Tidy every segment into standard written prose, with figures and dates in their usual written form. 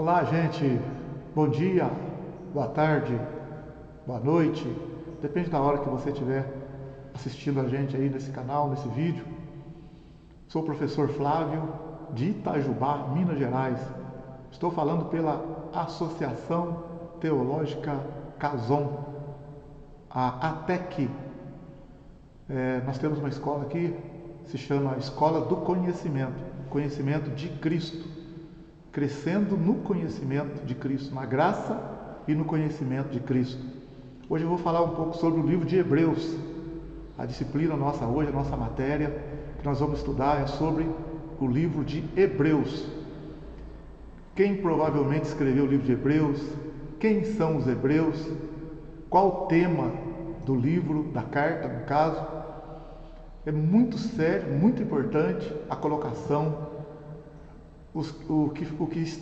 Olá, gente. Bom dia, boa tarde, boa noite. Depende da hora que você estiver assistindo a gente aí nesse canal, nesse vídeo. Sou o professor Flávio, de Itajubá, Minas Gerais. Estou falando pela Associação Teológica Casom, a ATEC. Nós temos uma escola aqui, se chama Escola do Conhecimento, Conhecimento de Cristo. Crescendo no conhecimento de Cristo, na graça e no conhecimento de Cristo. Hoje eu vou falar um pouco sobre o livro de Hebreus. A disciplina nossa hoje, a nossa matéria que nós vamos estudar é sobre o livro de Hebreus. Quem provavelmente escreveu o livro de Hebreus? Quem são os hebreus? Qual o tema do livro, da carta, no caso? É muito sério, muito importante a colocação,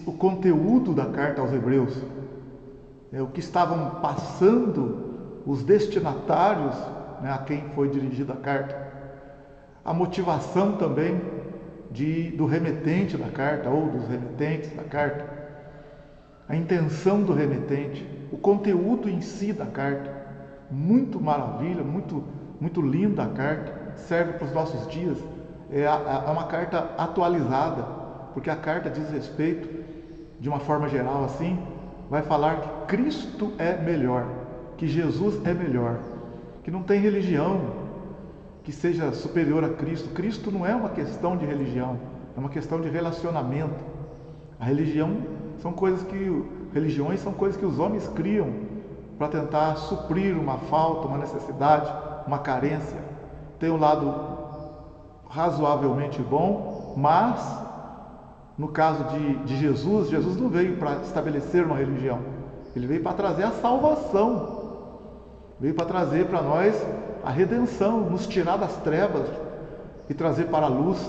o conteúdo da carta aos Hebreus, o que estavam passando os destinatários, a quem foi dirigida a carta, a motivação também do remetente da carta ou dos remetentes da carta, a intenção do remetente, o conteúdo em si da carta. Muito maravilha, muito linda a carta, serve para os nossos dias, é uma carta atualizada, porque a carta diz respeito, de uma forma geral assim, vai falar que Cristo é melhor, que Jesus é melhor, que não tem religião que seja superior a Cristo. Cristo não é uma questão de religião, é uma questão de relacionamento. A religião religiões são coisas que os homens criam para tentar suprir uma falta, uma necessidade, uma carência. Tem um lado razoavelmente bom, mas no caso de Jesus, Jesus não veio para estabelecer uma religião. Ele veio para trazer a salvação. Veio para trazer para nós a redenção, nos tirar das trevas e trazer para a luz.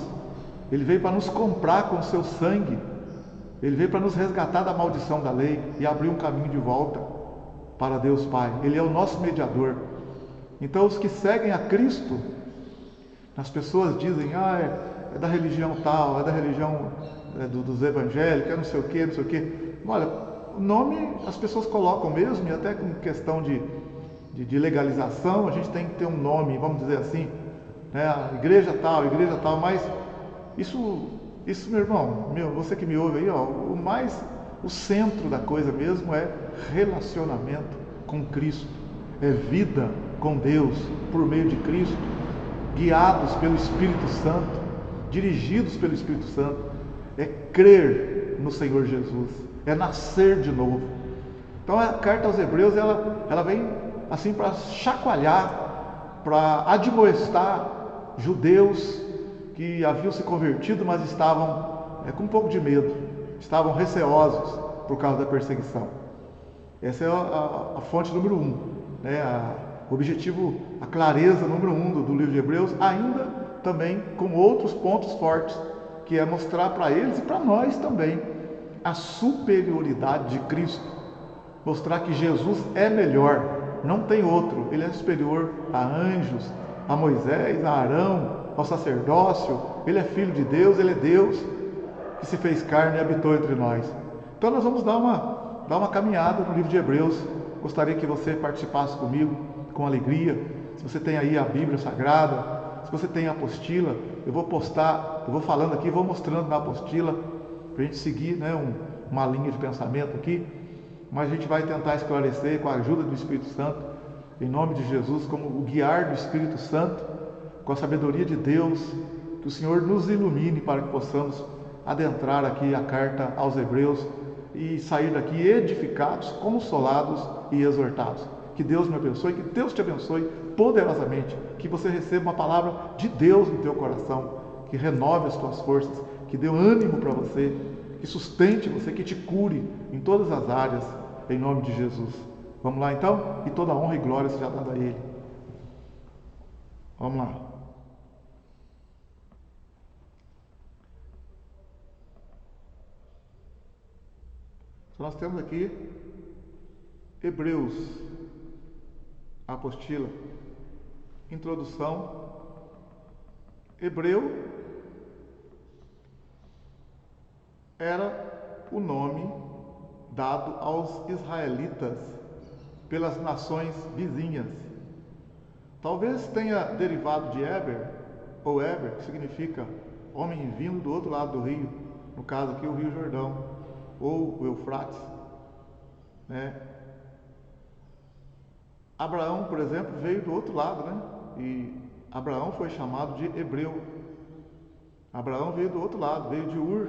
Ele veio para nos comprar com o seu sangue. Ele veio para nos resgatar da maldição da lei e abrir um caminho de volta para Deus Pai. Ele é o nosso mediador. Então, os que seguem a Cristo, as pessoas dizem, é da religião tal, é da religião dos evangélicos, é não sei o que, não sei o que. Olha, o nome as pessoas colocam mesmo, e até com questão de legalização, a gente tem que ter um nome, vamos dizer assim, igreja tal, mas isso meu irmão, você que me ouve aí, o centro da coisa mesmo é relacionamento com Cristo, é vida com Deus por meio de Cristo, guiados pelo Espírito Santo, dirigidos pelo Espírito Santo, é crer no Senhor Jesus, é nascer de novo. Então a carta aos Hebreus, ela vem assim para chacoalhar, para admoestar judeus que haviam se convertido, mas estavam com um pouco de medo, estavam receosos por causa da perseguição. Essa é a fonte número 1, o objetivo, a clareza número 1 do livro de Hebreus, ainda também com outros pontos fortes, que é mostrar para eles e para nós também a superioridade de Cristo, mostrar que Jesus é melhor, não tem outro, ele é superior a anjos, a Moisés, a Arão, ao sacerdócio, ele é filho de Deus, ele é Deus que se fez carne e habitou entre nós. Então nós vamos dar uma caminhada no livro de Hebreus. Gostaria que você participasse comigo com alegria. Se você tem aí a Bíblia Sagrada, se você tem a apostila, eu vou falando aqui, vou mostrando na apostila, para a gente seguir uma linha de pensamento aqui, mas a gente vai tentar esclarecer com a ajuda do Espírito Santo, em nome de Jesus, como o guiar do Espírito Santo, com a sabedoria de Deus, que o Senhor nos ilumine para que possamos adentrar aqui a carta aos Hebreus e sair daqui edificados, consolados e exortados. Que Deus me abençoe, que Deus te abençoe poderosamente, que você receba uma palavra de Deus no teu coração, que renove as tuas forças, que dê ânimo para você, que sustente você, que te cure em todas as áreas, em nome de Jesus. Vamos lá então? E toda honra e glória seja dada a Ele. Vamos lá. Nós temos aqui Hebreus, a apostila, introdução. Hebreu era o nome dado aos israelitas pelas nações vizinhas. Talvez tenha derivado de Eber, ou Eber, que significa homem vindo do outro lado do rio, no caso aqui o Rio Jordão, ou o Eufrates, né? Abraão, por exemplo, veio do outro lado, né? E Abraão foi chamado de hebreu. Abraão veio do outro lado, veio de Ur.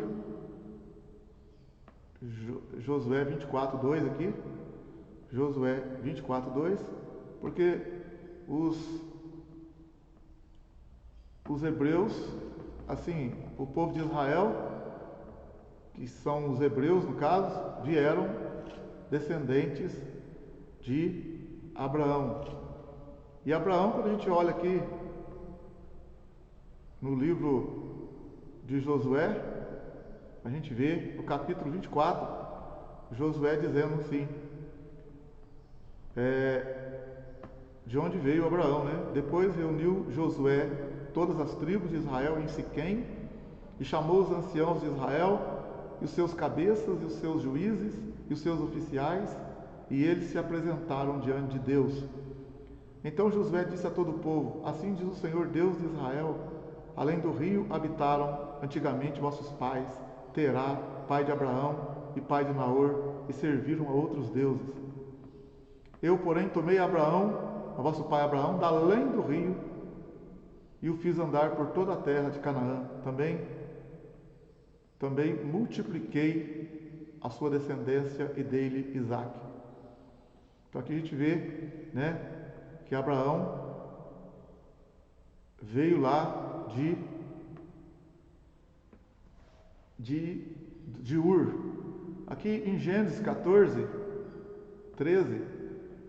Josué 24:2 aqui. Josué 24:2, porque os hebreus, assim, o povo de Israel, que são os hebreus no caso, vieram descendentes de Abraão. E Abraão, quando a gente olha aqui no livro de Josué, a gente vê no capítulo 24, Josué dizendo assim, de onde veio Abraão, né? Depois reuniu Josué todas as tribos de Israel em Siquém e chamou os anciãos de Israel e os seus cabeças e os seus juízes e os seus oficiais, e eles se apresentaram diante de Deus. Então Josué disse a todo o povo: assim diz o Senhor Deus de Israel: além do rio habitaram antigamente vossos pais, Terá, pai de Abraão e pai de Naor, e serviram a outros deuses. Eu, porém, tomei Abraão, a vosso pai Abraão, da além do rio, e o fiz andar por toda a terra de Canaã. Também multipliquei a sua descendência e dei-lhe Isaque. Então aqui a gente vê, né, que Abraão veio lá de Ur. Aqui em Gênesis 14, 13,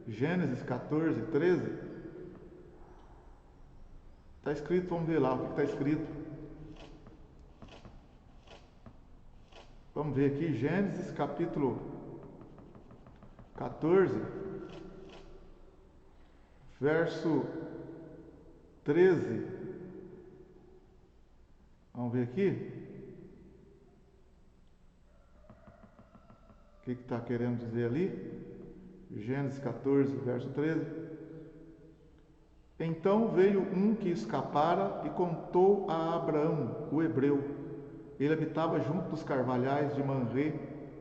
Gênesis 14, 13, está escrito, vamos ver lá o que está escrito. Vamos ver aqui, Gênesis capítulo 14, verso 13. Vamos ver aqui. O que está querendo dizer ali? Gênesis 14, verso 13. Então veio um que escapara e contou a Abraão, o hebreu. Ele habitava junto dos carvalhais de Manrê,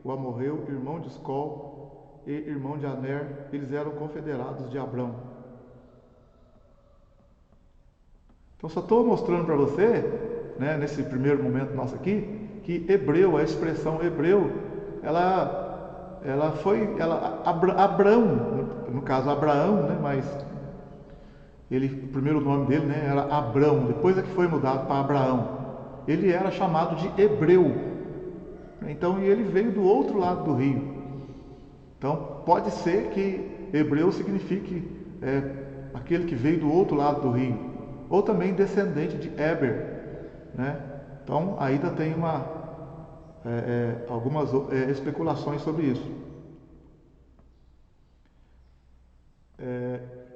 o amorreu, irmão de Escol e irmão de Aner. Eles eram confederados de Abrão. Então só estou mostrando para você, né, nesse primeiro momento nosso aqui, que hebreu, a expressão hebreu, Abrão, no caso Abraão, né, mas o primeiro nome dele, né, era Abrão, depois é que foi mudado para Abraão. Ele era chamado de hebreu. Então, e ele veio do outro lado do rio. Então, pode ser que hebreu signifique aquele que veio do outro lado do rio, ou também descendente de Eber, né? Então, ainda tem algumas especulações sobre isso.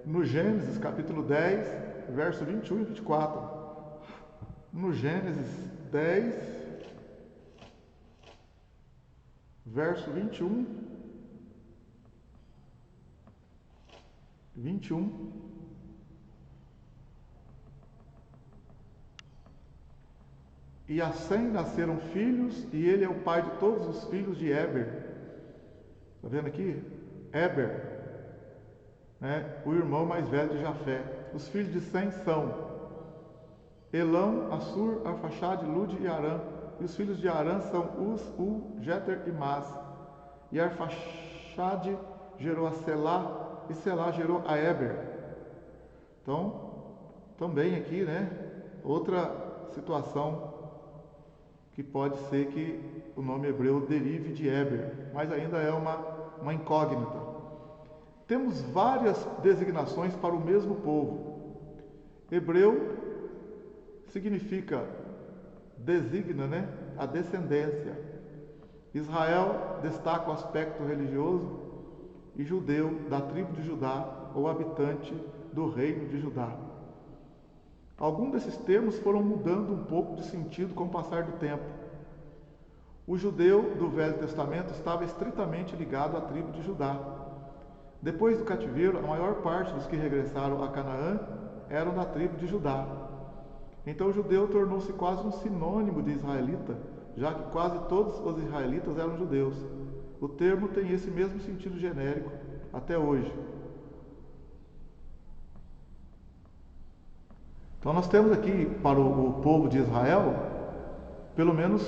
No Gênesis capítulo 10, verso 21 e 24. No Gênesis 10, verso 21. E a Sem nasceram filhos, e ele é o pai de todos os filhos de Eber. Está vendo aqui? Eber, né? O irmão mais velho de Jafé. Os filhos de Sem são Elão, Assur, Arfaxade, Lude e Arã. E os filhos de Arã são Uz, U, Jeter e Mas. E Arfaxade gerou a Selá, e Selá gerou a Eber. Então, também aqui, né, outra situação que pode ser que o nome hebreu derive de Eber, mas ainda é uma incógnita. Temos várias designações para o mesmo povo. Hebreu designa, né, a descendência. Israel destaca o aspecto religioso e judeu da tribo de Judá ou habitante do reino de Judá. Alguns desses termos foram mudando um pouco de sentido com o passar do tempo. O judeu do Velho Testamento estava estritamente ligado à tribo de Judá. Depois do cativeiro, a maior parte dos que regressaram a Canaã eram da tribo de Judá. Então o judeu tornou-se quase um sinônimo de israelita, já que quase todos os israelitas eram judeus. O termo tem esse mesmo sentido genérico até hoje. Então nós temos aqui para o povo de Israel, pelo menos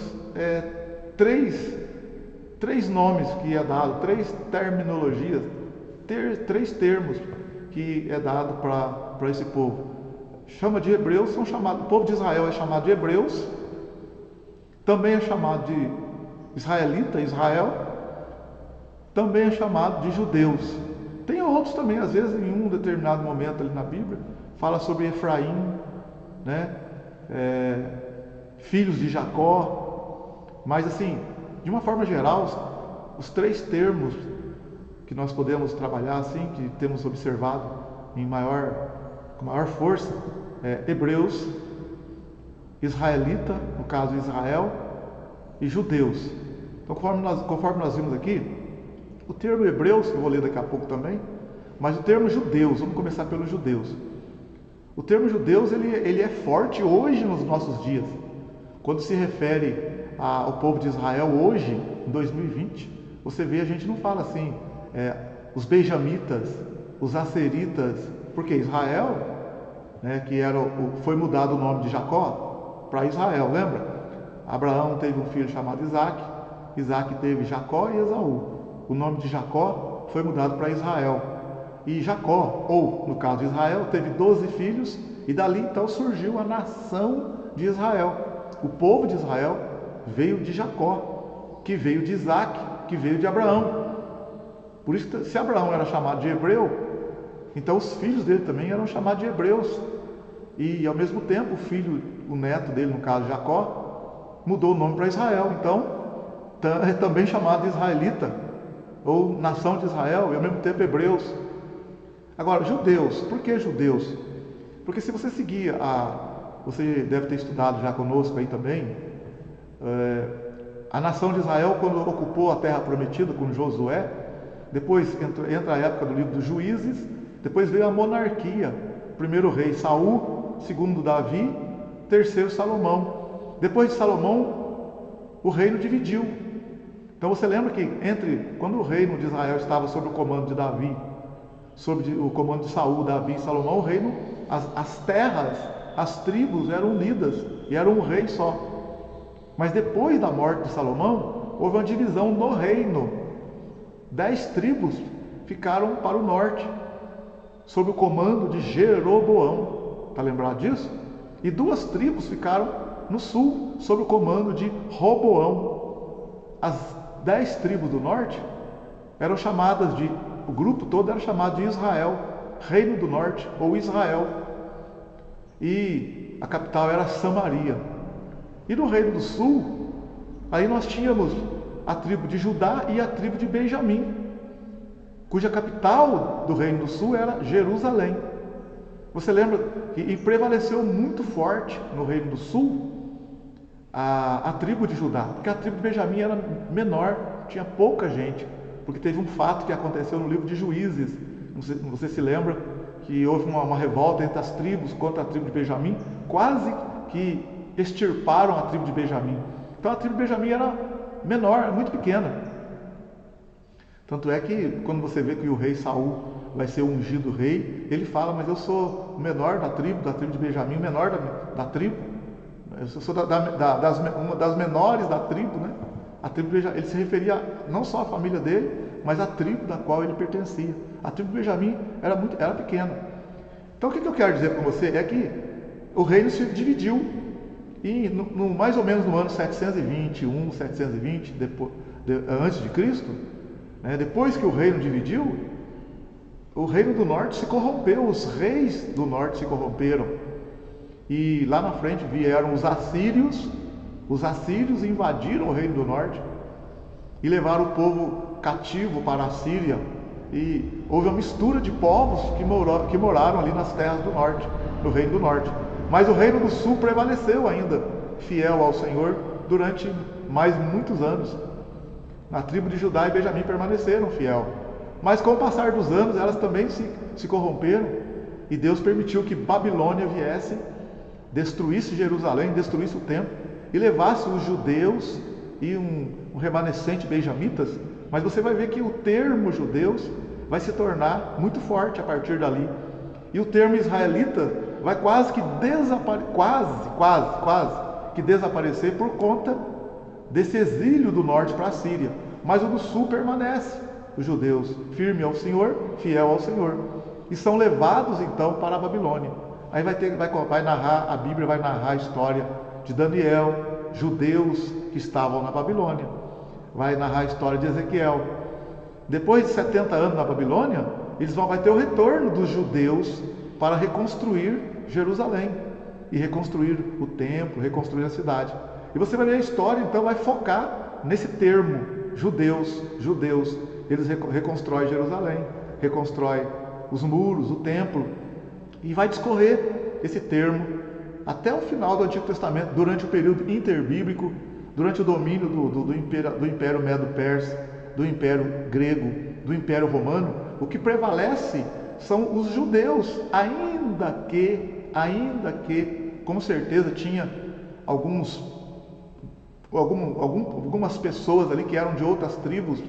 três nomes que é dado, três terminologias, três termos que é dado para esse povo. Chama de hebreus, o povo de Israel é chamado de hebreus, também é chamado de israelita, Israel, também é chamado de judeus. Tem outros também, às vezes em um determinado momento ali na Bíblia, fala sobre Efraim, né? Filhos de Jacó, mas assim, de uma forma geral, os três termos que nós podemos trabalhar assim, que temos observado com maior força, hebreus, israelita, no caso Israel, e judeus. Então, conforme nós vimos aqui, o termo hebreus, que eu vou ler daqui a pouco também, mas o termo judeus, vamos começar pelos judeus. O termo judeus, ele é forte hoje nos nossos dias. Quando se refere ao povo de Israel hoje, em 2020, você vê, a gente não fala assim, os benjamitas, os asseritas, porque Israel, né, que foi mudado o nome de Jacó para Israel, lembra? Abraão teve um filho chamado Isaac, Isaac teve Jacó e Esaú. O nome de Jacó foi mudado para Israel. E Jacó, ou no caso de Israel, teve 12 filhos, e dali então surgiu a nação de Israel. O povo de Israel veio de Jacó, que veio de Isaac, que veio de Abraão. Por isso, se Abraão era chamado de hebreu, então os filhos dele também eram chamados de hebreus. E ao mesmo tempo, o neto dele, no caso Jacó, mudou o nome para Israel. Então, é também chamado de israelita, ou nação de Israel, e ao mesmo tempo hebreus. Agora, judeus. Por que judeus? Porque se você seguir você deve ter estudado já conosco aí também, a nação de Israel, quando ocupou a terra prometida com Josué, depois entra a época do livro dos Juízes, depois veio a monarquia. Primeiro rei Saul, segundo Davi, terceiro Salomão. Depois de Salomão, o reino dividiu. Então você lembra que quando o reino de Israel estava sob o comando de Davi, sob o comando de Saul, Davi e Salomão, o reino, as terras, as tribos eram unidas e era um rei só. Mas depois da morte de Salomão, houve uma divisão no reino. 10 tribos ficaram para o norte, sob o comando de Jeroboão. Está lembrado disso? E 2 tribos ficaram no sul, sob o comando de Roboão. As 10 tribos do norte eram chamadas o grupo todo era chamado de Israel, Reino do Norte, ou Israel. E a capital era Samaria. E no Reino do Sul, aí nós tínhamos a tribo de Judá e a tribo de Benjamim, cuja capital do Reino do Sul era Jerusalém. Você lembra que prevaleceu muito forte no Reino do Sul a tribo de Judá, porque a tribo de Benjamim era menor, tinha pouca gente. Porque teve um fato que aconteceu no livro de Juízes. Você se lembra que houve uma revolta entre as tribos contra a tribo de Benjamim, quase que extirparam a tribo de Benjamim. Então a tribo de Benjamim era menor, muito pequena. Tanto é que quando você vê que o rei Saul vai ser ungido rei, ele fala, mas eu sou o menor da tribo de Benjamim, o menor da tribo. Eu sou uma das menores da tribo, né? A tribo de Benjamim, ele se referia não só à família dele, mas à tribo da qual ele pertencia. A tribo de Benjamim era pequena. Então o que eu quero dizer com você é que o reino se dividiu e mais ou menos no ano 721, 720 antes de Cristo, né, depois que o reino dividiu, o reino do norte se corrompeu, os reis do norte se corromperam. E lá na frente vieram os assírios. Os assírios invadiram o reino do norte e levaram o povo cativo para a Síria. E houve uma mistura de povos que moraram ali nas terras do norte, no reino do norte. Mas o reino do sul prevaleceu ainda, fiel ao Senhor, durante mais muitos anos. Na tribo de Judá e Benjamim permaneceram fiel. Mas com o passar dos anos, elas também se corromperam. E Deus permitiu que Babilônia viesse, destruísse Jerusalém, destruísse o templo e levasse os judeus e um remanescente benjamitas. Mas você vai ver que o termo judeus vai se tornar muito forte a partir dali. E o termo israelita vai quase que desaparecer por conta desse exílio do norte para a Síria. Mas o do sul permanece, os judeus, firme ao Senhor, fiel ao Senhor. E são levados então para a Babilônia. Aí vai narrar, a Bíblia vai narrar a história de Daniel, judeus que estavam na Babilônia. Vai narrar a história de Ezequiel. Depois de 70 anos na Babilônia, vai ter o retorno dos judeus para reconstruir Jerusalém e reconstruir o templo, reconstruir a cidade. E você vai ver a história, então vai focar nesse termo, judeus. Eles reconstroem Jerusalém, reconstrói os muros, o templo, e vai discorrer esse termo até o final do Antigo Testamento, durante o período interbíblico, durante o domínio do Império Medo-Persa, do Império Grego, do Império Romano. O que prevalece são os judeus, ainda que com certeza tinha algumas pessoas ali que eram de outras tribos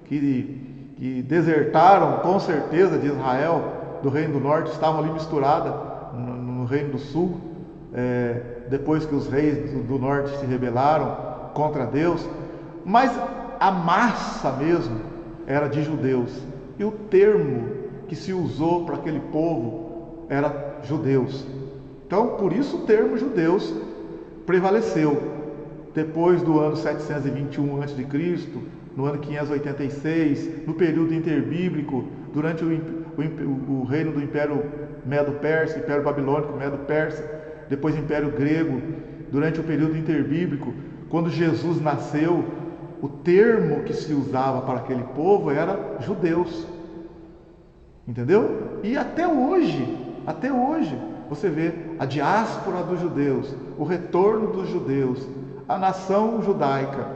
que desertaram com certeza de Israel, do Reino do Norte, estavam ali misturadas no Reino do Sul, depois que os reis do Norte se rebelaram contra Deus. Mas a massa mesmo era de judeus, e o termo que se usou para aquele povo era judeus. Então, por isso o termo judeus prevaleceu. Depois do ano 721 a.C., no ano 586, no período interbíblico, durante o reino do Império Medo-Persa, Império Babilônico, Medo-Persa, depois Império Grego, durante o período interbíblico, quando Jesus nasceu, o termo que se usava para aquele povo era judeus. Entendeu? E até hoje, você vê a diáspora dos judeus, o retorno dos judeus, a nação judaica.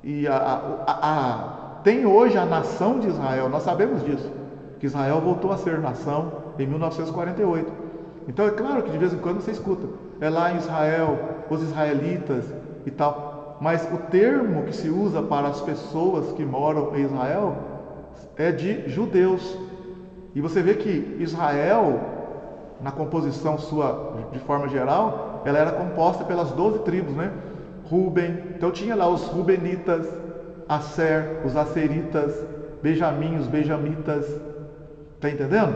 E tem hoje a nação de Israel, nós sabemos disso, que Israel voltou a ser nação em 1948. Então é claro que de vez em quando você escuta, é lá em Israel, os israelitas e tal, mas o termo que se usa para as pessoas que moram em Israel é de judeus. E você vê que Israel, na composição sua de forma geral, ela era composta pelas 12 tribos, né? Ruben, então tinha lá os rubenitas, Asser, os asseritas, Benjamim, os benjamitas, tá entendendo?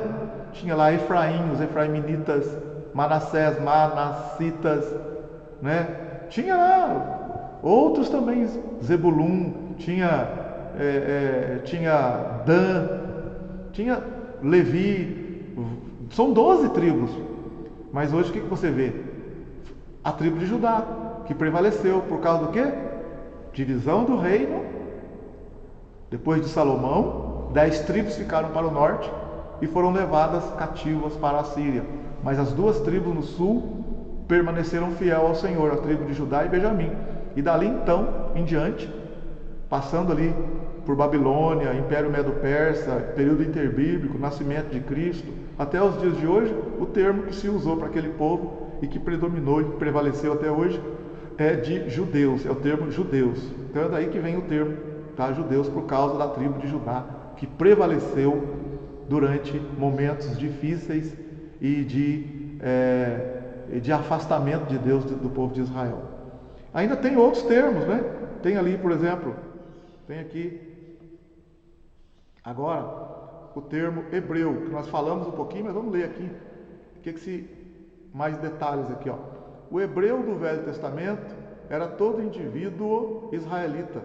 Tinha lá Efraim, os efraiminitas, Manassés, manassitas, né? Tinha lá outros também, Zebulum, tinha Dan, tinha Levi, são 12 tribos. Mas hoje o que você vê? A tribo de Judá, que prevaleceu por causa do quê? Divisão do reino. Depois de Salomão, 10 tribos ficaram para o norte e foram levadas cativas para a Síria. Mas as 2 tribos no sul permaneceram fiel ao Senhor, a tribo de Judá e Benjamim. E dali então em diante, passando ali por Babilônia, Império Medo-Persa, período interbíblico, nascimento de Cristo, até os dias de hoje, o termo que se usou para aquele povo e que predominou e prevaleceu até hoje é de judeus, é o termo judeus. Então é daí que vem o termo, tá? Judeus, por causa da tribo de Judá, que prevaleceu durante momentos difíceis e de afastamento de Deus do povo de Israel. Ainda tem outros termos, né? Tem ali, por exemplo, tem aqui agora o termo hebreu, que nós falamos um pouquinho, mas vamos ler aqui. Mais detalhes aqui, ó. O hebreu do Velho Testamento era todo indivíduo israelita.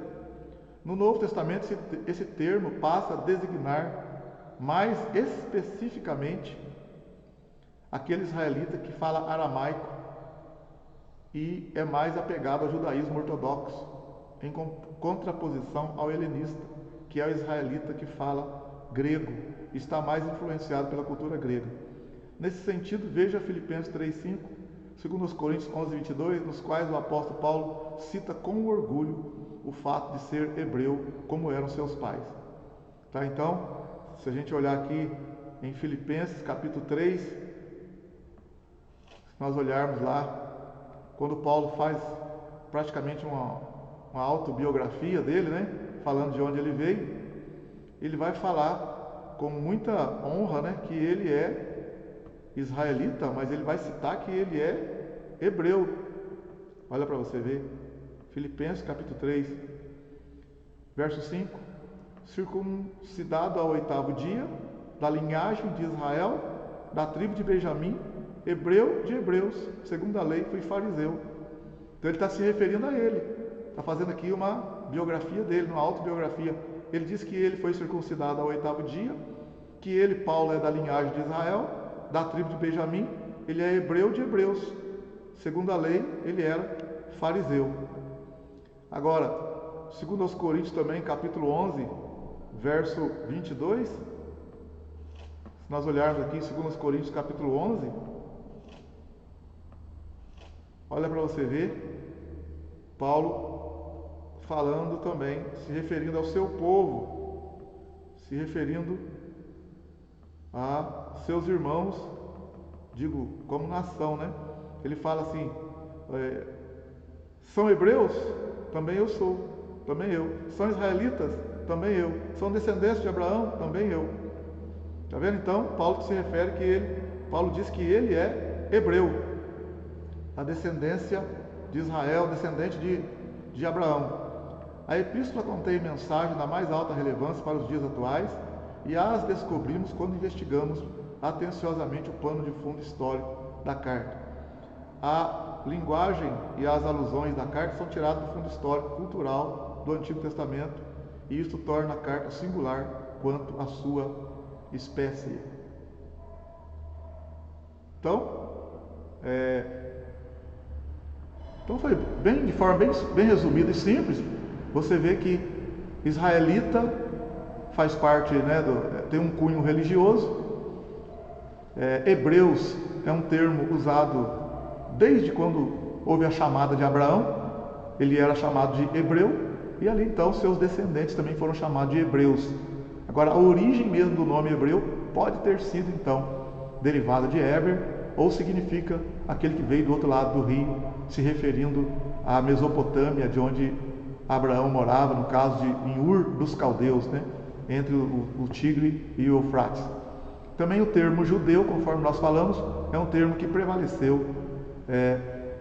No Novo Testamento, esse termo passa a designar mais especificamente aquele israelita que fala aramaico e é mais apegado ao judaísmo ortodoxo, em contraposição ao helenista, que é o israelita que fala grego e está mais influenciado pela cultura grega. Nesse sentido, veja Filipenses 3,5, segundo os Coríntios 11:22, nos quais o apóstolo Paulo cita com orgulho o fato de ser hebreu, como eram seus pais. Tá? Então, se a gente olhar aqui em Filipenses capítulo 3, se nós olharmos lá, quando Paulo faz praticamente uma autobiografia dele, né? Falando de onde ele veio, ele vai falar com muita honra, né? Que ele é israelita, mas ele vai citar que ele é hebreu. Olha para você ver, Filipenses capítulo 3, verso 5: circuncidado ao 8º dia, da linhagem de Israel, da tribo de Benjamim, hebreu de hebreus, segundo a lei, fui fariseu. Então ele está se referindo a ele, está fazendo aqui uma biografia dele, uma autobiografia. Ele diz que ele foi circuncidado ao 8º dia, que ele, Paulo, é da linhagem de Israel, da tribo de Benjamim, ele é hebreu de hebreus, segundo a lei, ele era fariseu. Agora, segundo aos Coríntios também, capítulo 11, verso 22, se nós olharmos aqui, segundo aos Coríntios, capítulo 11, olha para você ver, Paulo falando também, se referindo ao seu povo, se referindo a seus irmãos, digo, como nação, né? Ele fala assim, são hebreus? Também eu sou, também eu. São israelitas? Também eu. São descendentes de Abraão? Também eu. Está vendo então? Paulo diz que ele é hebreu, a descendência de Israel, descendente de Abraão. A epístola contém mensagens da mais alta relevância para os dias atuais e as descobrimos quando investigamos atenciosamente o pano de fundo histórico da carta. A linguagem e as alusões da carta são tiradas do fundo histórico cultural do Antigo Testamento e isso torna a carta singular quanto à sua espécie. Então foi de forma bem resumida e simples, você vê que israelita faz parte, né, tem um cunho religioso. Hebreus é um termo usado desde quando houve a chamada de Abraão, ele era chamado de hebreu, e ali então seus descendentes também foram chamados de hebreus. Agora, a origem mesmo do nome hebreu pode ter sido então derivada de Heber, ou significa aquele que veio do outro lado do rio, se referindo à Mesopotâmia, de onde Abraão morava, no caso em Ur dos Caldeus, né? Entre o Tigre e o Eufrates. Também o termo judeu, conforme nós falamos, é um termo que prevaleceu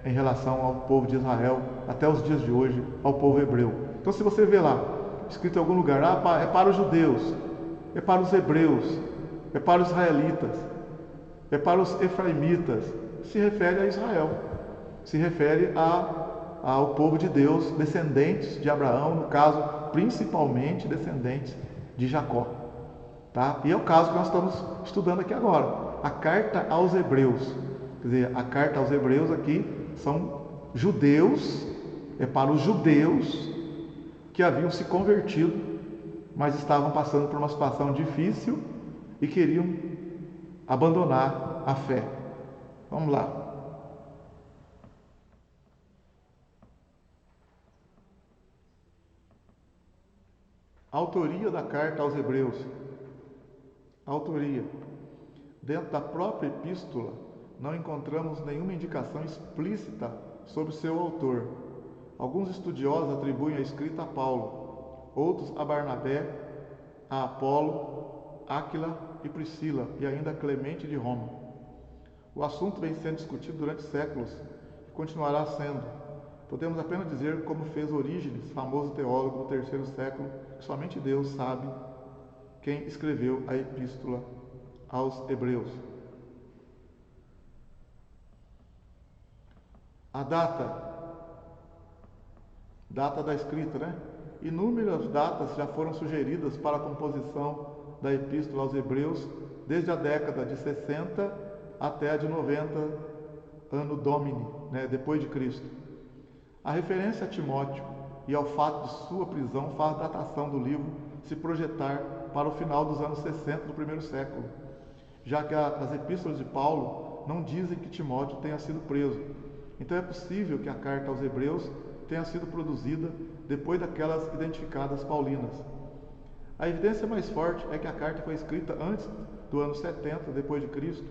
em relação ao povo de Israel, até os dias de hoje, ao povo hebreu. Então, se você vê lá, escrito em algum lugar, é para os judeus, é para os hebreus, é para os israelitas, é para os efraimitas, se refere a Israel, se refere ao povo de Deus, descendentes de Abraão, no caso, principalmente descendentes de Jacó. Tá? E é o caso que nós estamos estudando aqui agora, a carta aos Hebreus. Quer dizer, a carta aos Hebreus aqui são judeus, é para os judeus que haviam se convertido, mas estavam passando por uma situação difícil e queriam abandonar a fé. Vamos lá. Autoria da carta aos Hebreus. Autoria. Dentro da própria epístola, não encontramos nenhuma indicação explícita sobre seu autor. Alguns estudiosos atribuem a escrita a Paulo, outros a Barnabé, a Apolo, Áquila e Priscila, e ainda a Clemente de Roma. O assunto vem sendo discutido durante séculos e continuará sendo. Podemos apenas dizer como fez Orígenes, famoso teólogo do 3º século, que somente Deus sabe quem escreveu a epístola aos Hebreus. A data da escrita, né? Inúmeras datas já foram sugeridas para a composição da epístola aos Hebreus, desde a década de 60 até a de 90 Anno Domini, né? Depois de Cristo. A referência a Timóteo e ao fato de sua prisão faz a datação do livro se projetar para o final dos anos 60 do 1º século, já que as epístolas de Paulo não dizem que Timóteo tenha sido preso. Então é possível que a carta aos Hebreus tenha sido produzida depois daquelas identificadas paulinas. A evidência mais forte é que a carta foi escrita antes do ano 70 depois de Cristo,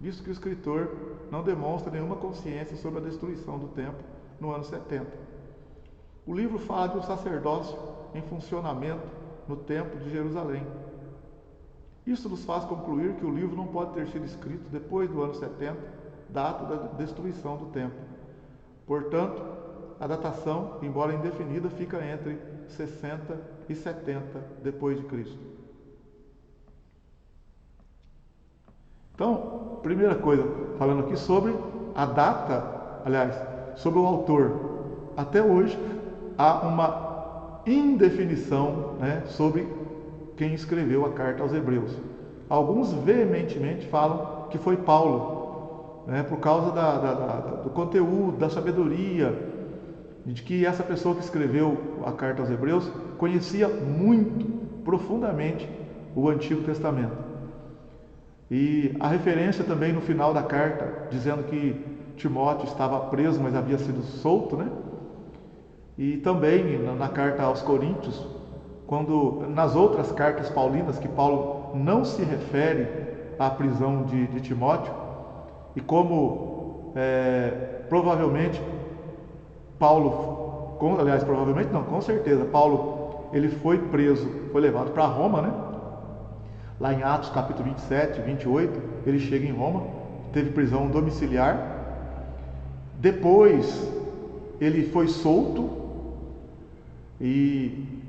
visto que o escritor não demonstra nenhuma consciência sobre a destruição do templo no ano 70. O livro fala de um sacerdócio em funcionamento no templo de Jerusalém. Isso nos faz concluir que o livro não pode ter sido escrito depois do ano 70, data da destruição do templo. Portanto, a datação, embora indefinida, fica entre 60 e 70 depois de Cristo. Então, primeira coisa, falando aqui sobre a data, aliás, sobre o autor. Até hoje há uma indefinição, sobre quem escreveu a carta aos Hebreus. Alguns veementemente falam que foi Paulo, por causa do conteúdo, da sabedoria, de que essa pessoa que escreveu a carta aos Hebreus conhecia muito, profundamente, o Antigo Testamento. E a referência também no final da carta, dizendo que Timóteo estava preso, mas havia sido solto, E também na carta aos Coríntios, quando nas outras cartas paulinas, que Paulo não se refere à prisão de Timóteo, e como provavelmente Paulo, provavelmente não, com certeza, Paulo, ele foi preso, foi levado para Roma, Lá em Atos capítulo 27, 28, ele chega em Roma, teve prisão domiciliar, depois ele foi solto e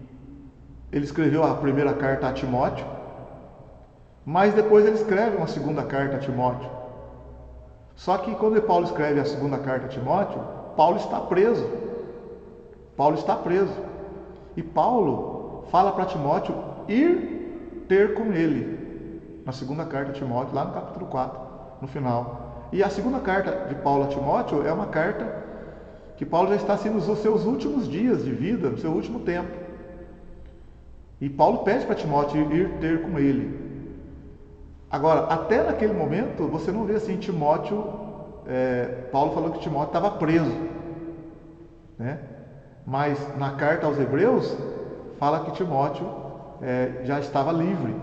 ele escreveu a primeira carta a Timóteo, mas depois ele escreve uma segunda carta a Timóteo. Só que quando Paulo escreve a segunda carta a Timóteo, Paulo está preso. Paulo está preso. E Paulo fala para Timóteo ir ter com ele, na segunda carta a Timóteo, lá no capítulo 4, no final. E a segunda carta de Paulo a Timóteo é uma carta que Paulo já está nos seus últimos dias de vida, no seu último tempo. E Paulo pede para Timóteo ir ter com ele. Agora, até naquele momento, você não vê assim Timóteo, Paulo falou que Timóteo estava preso, Mas na carta aos Hebreus, fala que Timóteo já estava livre.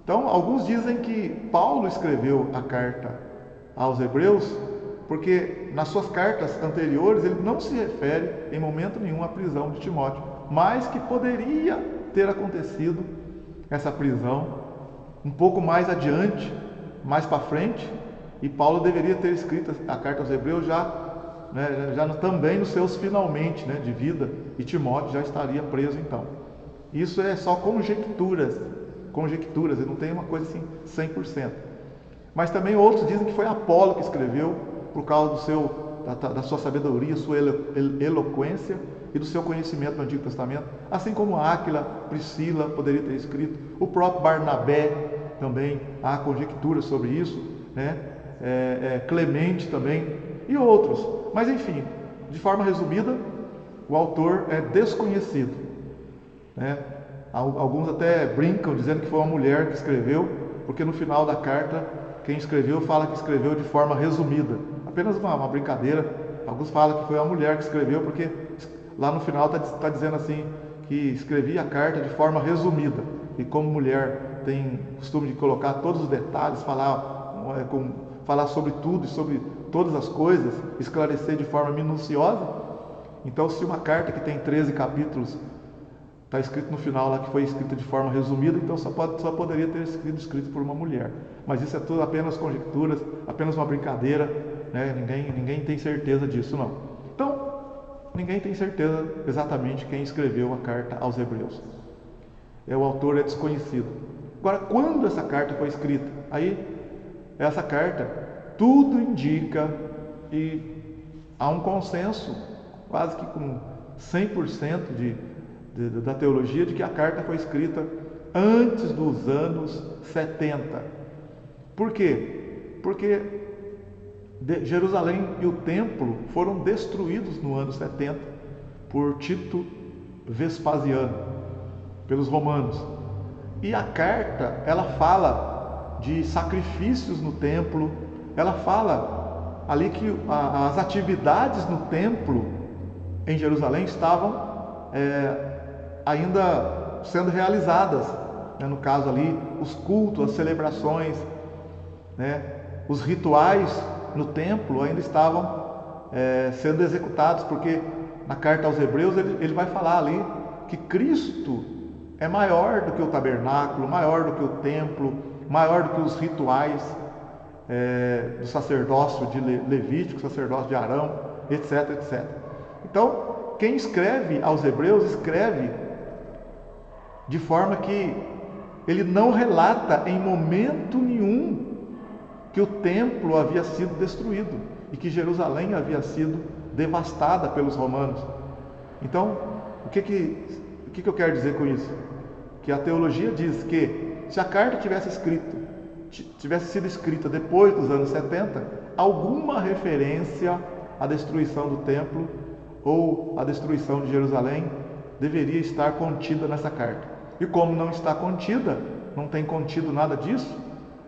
Então, alguns dizem que Paulo escreveu a carta aos Hebreus, porque nas suas cartas anteriores ele não se refere em momento nenhum à prisão de Timóteo, mas que poderia ter acontecido essa prisão um pouco mais adiante, mais para frente, e Paulo deveria ter escrito a carta aos Hebreus já também nos seus finalmente de vida, e Timóteo já estaria preso então. Isso é só conjecturas, e não tem uma coisa assim 100%. Mas também outros dizem que foi Apolo que escreveu, por causa da sua sabedoria, sua eloquência e do seu conhecimento no Antigo Testamento, assim como Áquila, Priscila poderia ter escrito, o próprio Barnabé também, há conjecturas sobre isso, Clemente também, e outros. Mas enfim, de forma resumida, o autor é desconhecido. Alguns até brincam dizendo que foi uma mulher que escreveu, porque no final da carta, quem escreveu fala que escreveu de forma resumida. Apenas uma brincadeira. Alguns falam que foi uma mulher que escreveu, porque lá no final está dizendo assim, que escrevia a carta de forma resumida. E como mulher tem costume de colocar todos os detalhes, falar sobre tudo e sobre todas as coisas, esclarecer de forma minuciosa. Então, se uma carta que tem 13 capítulos está escrito no final lá que foi escrita de forma resumida, então só poderia ter sido escrito por uma mulher. Mas isso é tudo apenas conjecturas, apenas uma brincadeira, ninguém tem certeza disso não. Então, ninguém tem certeza exatamente quem escreveu a carta aos Hebreus. O autor é desconhecido. Agora, quando essa carta foi escrita? Aí, essa carta, tudo indica, e há um consenso, quase que com 100% da teologia, de que a carta foi escrita antes dos anos 70. Por quê? Porque Jerusalém e o templo foram destruídos no ano 70 por Tito Vespasiano, pelos romanos. E a carta, ela fala de sacrifícios no templo, ela fala ali que as atividades no templo em Jerusalém estavam ainda sendo realizadas, né? No caso ali, os cultos, as celebrações, né? Os rituais no templo ainda estavam sendo executados, porque na carta aos Hebreus ele vai falar ali que Cristo é maior do que o tabernáculo, maior do que o templo, maior do que os rituais do sacerdócio de Levítico, sacerdócio de Arão, etc, etc. Então, quem escreve aos Hebreus escreve de forma que ele não relata em momento nenhum que o templo havia sido destruído e que Jerusalém havia sido devastada pelos romanos. Então, o que eu quero dizer com isso? Que a teologia diz que se a carta tivesse sido escrita depois dos anos 70, alguma referência à destruição do templo ou à destruição de Jerusalém deveria estar contida nessa carta. E como não está contida, não tem contido nada disso,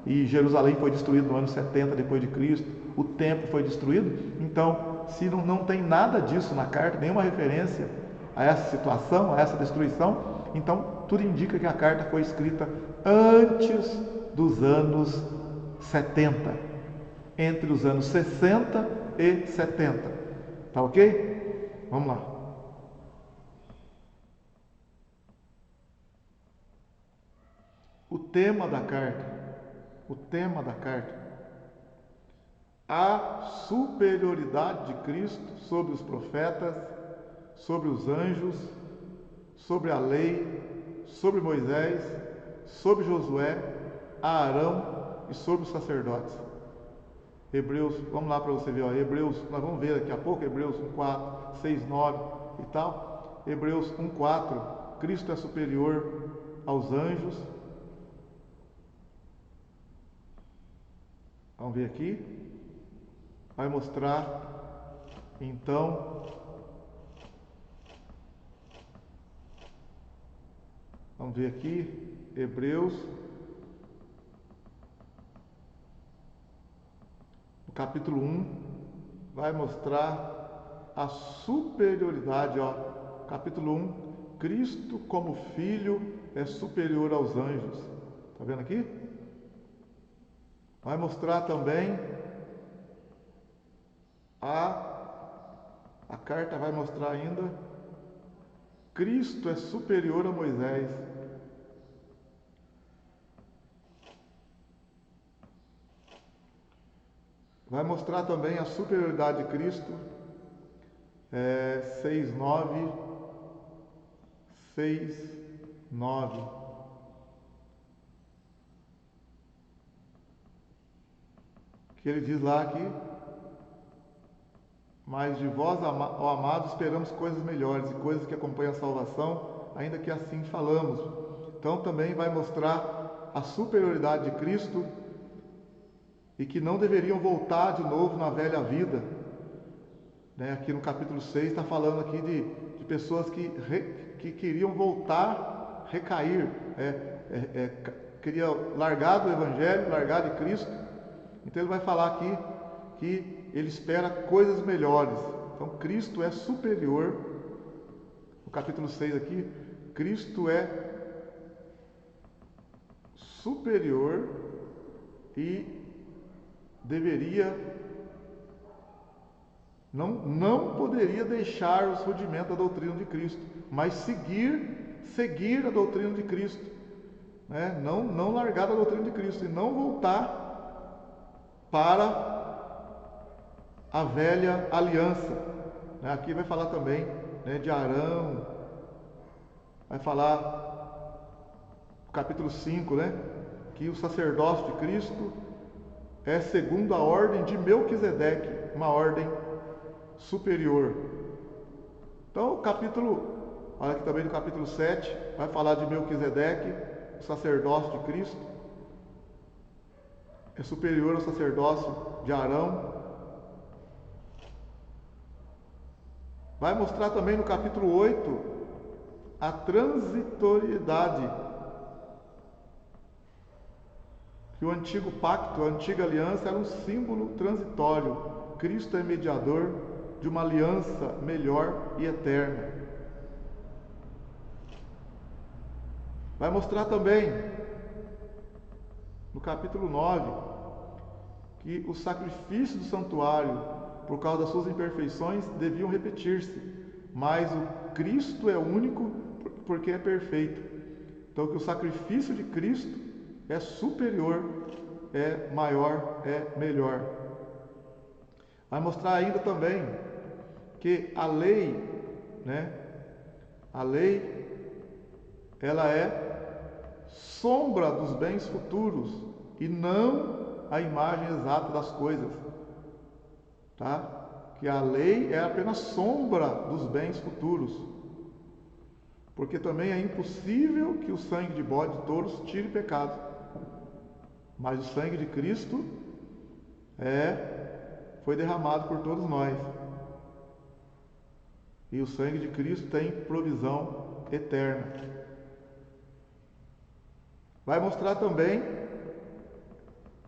e Jerusalém foi destruído no ano 70 depois de Cristo, o templo foi destruído, então se não tem nada disso na carta, nenhuma referência a essa situação, a essa destruição, então tudo indica que a carta foi escrita antes dos anos 70, entre os anos 60 e 70. Tá ok? Vamos lá. O tema da carta, a superioridade de Cristo sobre os profetas, sobre os anjos, sobre a lei, sobre Moisés, sobre Josué, Arão e sobre os sacerdotes. Hebreus, vamos lá para você ver, ó, Hebreus, nós vamos ver daqui a pouco, Hebreus 1:4, 6:9 e tal. Hebreus 1:4, Cristo é superior aos anjos. Vamos ver aqui. Vai mostrar, então, vamos ver aqui, Hebreus, no capítulo 1, vai mostrar a superioridade, ó, capítulo 1, Cristo como Filho é superior aos anjos. Está vendo aqui? Vai mostrar também a carta vai mostrar ainda Cristo é superior a Moisés. Vai mostrar também a superioridade de Cristo, 6:9, 6:9. Que ele diz lá que mas de vós, ó amados, esperamos coisas melhores e coisas que acompanham a salvação, ainda que assim falamos. Então também vai mostrar a superioridade de Cristo e que não deveriam voltar de novo na velha vida. Né? Aqui no capítulo 6 está falando aqui de pessoas que queriam voltar, recair, queria largar do Evangelho, largar de Cristo. Então ele vai falar aqui que ele espera coisas melhores. Então Cristo é superior. No capítulo 6 aqui, Cristo é superior e deveria, não poderia deixar os rudimentos da doutrina de Cristo, mas seguir a doutrina de Cristo, né? Não largar da doutrina de Cristo e não voltar para a velha aliança. Aqui vai falar também, né, de Arão, vai falar no capítulo 5, né, que o sacerdócio de Cristo é segundo a ordem de Melquisedeque, uma ordem superior. Então, olha aqui também no capítulo 7, vai falar de Melquisedeque, o sacerdócio de Cristo é superior ao sacerdócio de Arão. Vai mostrar também no capítulo 8 a transitoriedade. que o antigo pacto, a antiga aliança era um símbolo transitório. Cristo é mediador de uma aliança melhor e eterna. Vai mostrar também, no capítulo 9, que os sacrifícios do santuário, por causa das suas imperfeições, deviam repetir-se, mas o Cristo é único porque é perfeito. Então, que o sacrifício de Cristo é superior, é maior, é melhor. Vai mostrar ainda também que a lei, a lei, ela é sombra dos bens futuros e não a imagem exata das coisas, tá? Que a lei é apenas sombra dos bens futuros, porque também é impossível que o sangue de bode e de touros tire pecado, mas o sangue de Cristo foi derramado por todos nós, e o sangue de Cristo tem provisão eterna. Vai mostrar também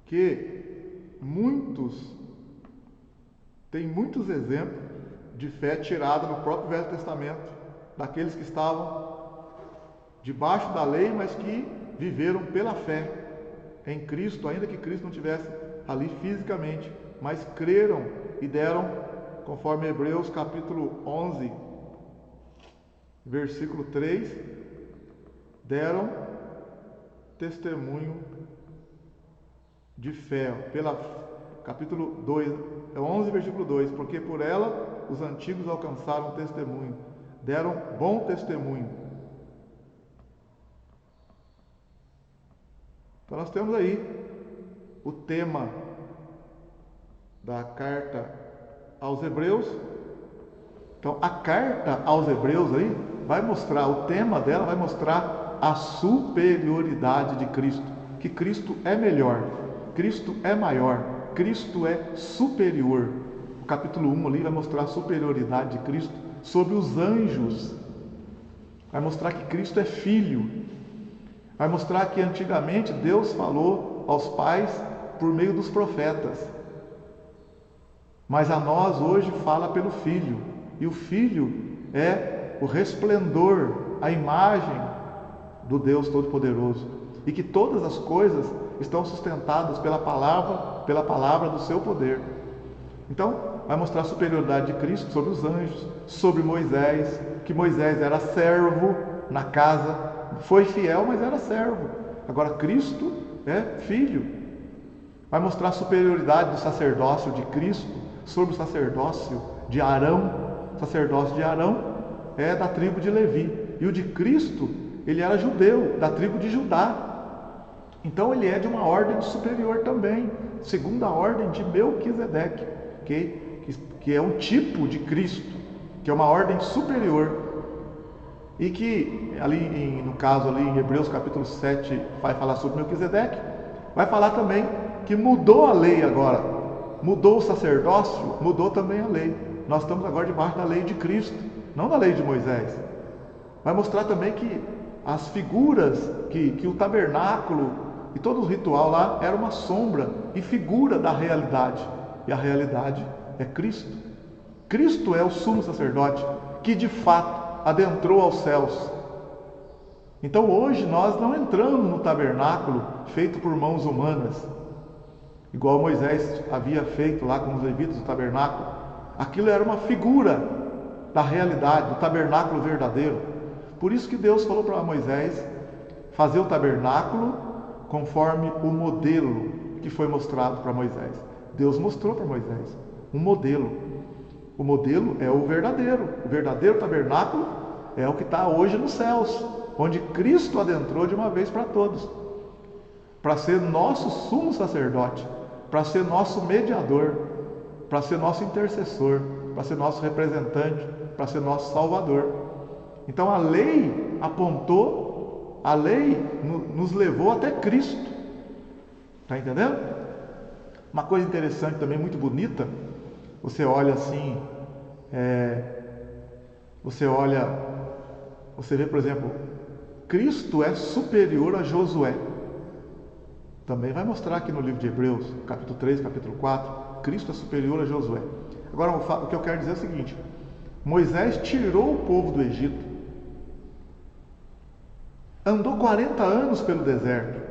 que tem muitos exemplos de fé tirada no próprio Velho Testamento, daqueles que estavam debaixo da lei, mas que viveram pela fé em Cristo, ainda que Cristo não estivesse ali fisicamente, mas creram e deram, conforme Hebreus capítulo 11, versículo 3, deram testemunho de fé, capítulo 2, 11, versículo 2, porque por ela os antigos alcançaram testemunho, deram bom testemunho. Então nós temos aí o tema da carta aos Hebreus. Então a carta aos Hebreus aí vai mostrar, o tema dela vai mostrar a superioridade de Cristo, que Cristo é melhor, Cristo é maior, Cristo é superior. O capítulo 1 ali vai mostrar a superioridade de Cristo sobre os anjos, vai mostrar que Cristo é filho, vai mostrar que antigamente Deus falou aos pais por meio dos profetas, mas a nós hoje fala pelo Filho, e o Filho é o resplendor, a imagem do Deus Todo-Poderoso, e que todas as coisas estão sustentadas pela palavra do seu poder. Então, vai mostrar a superioridade de Cristo sobre os anjos, sobre Moisés, que Moisés era servo na casa, foi fiel, mas era servo. Agora Cristo é filho. Vai mostrar a superioridade do sacerdócio de Cristo sobre o sacerdócio de Arão. O sacerdócio de Arão é da tribo de Levi, e o de Cristo, ele era judeu, da tribo de Judá. Então ele é de uma ordem superior também, segundo a ordem de Melquisedeque, que é um tipo de Cristo, que é uma ordem superior. E que ali, no caso ali em Hebreus capítulo 7, vai falar sobre Melquisedeque, vai falar também que mudou a lei agora, mudou o sacerdócio, mudou também a lei. Nós estamos agora debaixo da lei de Cristo, não da lei de Moisés. Vai mostrar também que as figuras, que o tabernáculo e todo o ritual lá era uma sombra e figura da realidade, e a realidade é Cristo. Cristo é o sumo sacerdote que de fato adentrou aos céus. Então hoje nós não entramos no tabernáculo feito por mãos humanas, igual Moisés havia feito lá com os levitas do tabernáculo. Aquilo era uma figura da realidade, do tabernáculo verdadeiro. Por isso que Deus falou para Moisés fazer o tabernáculo conforme o modelo que foi mostrado para Moisés. Deus mostrou para Moisés um modelo. O modelo é o verdadeiro tabernáculo é o que está hoje nos céus, onde Cristo adentrou de uma vez para todos, para ser nosso sumo sacerdote, para ser nosso mediador, para ser nosso intercessor, para ser nosso representante, para ser nosso salvador. Então a lei apontou, a lei nos levou até Cristo. Está entendendo? Uma coisa interessante também, muito bonita, você olha assim, você vê, por exemplo, Cristo é superior a Josué. Também vai mostrar aqui no livro de Hebreus, capítulo 3, capítulo 4, Cristo é superior a Josué. Agora, o que eu quero dizer é o seguinte: Moisés tirou o povo do Egito, andou 40 anos pelo deserto,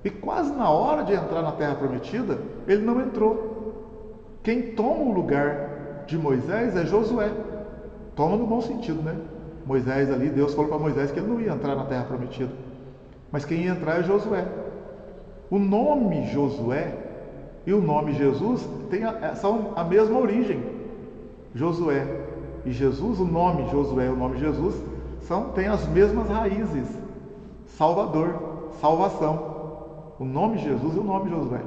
e quase na hora de entrar na terra prometida, ele não entrou. Quem toma o lugar de Moisés é Josué. Toma no bom sentido, né? Moisés ali, Deus falou para Moisés que ele não ia entrar na terra prometida. Mas quem ia entrar é Josué. O nome Josué e o nome Jesus são a mesma origem. Josué e Jesus, o nome Josué e o nome Jesus têm as mesmas raízes. Salvador, salvação. O nome Jesus e o nome Josué.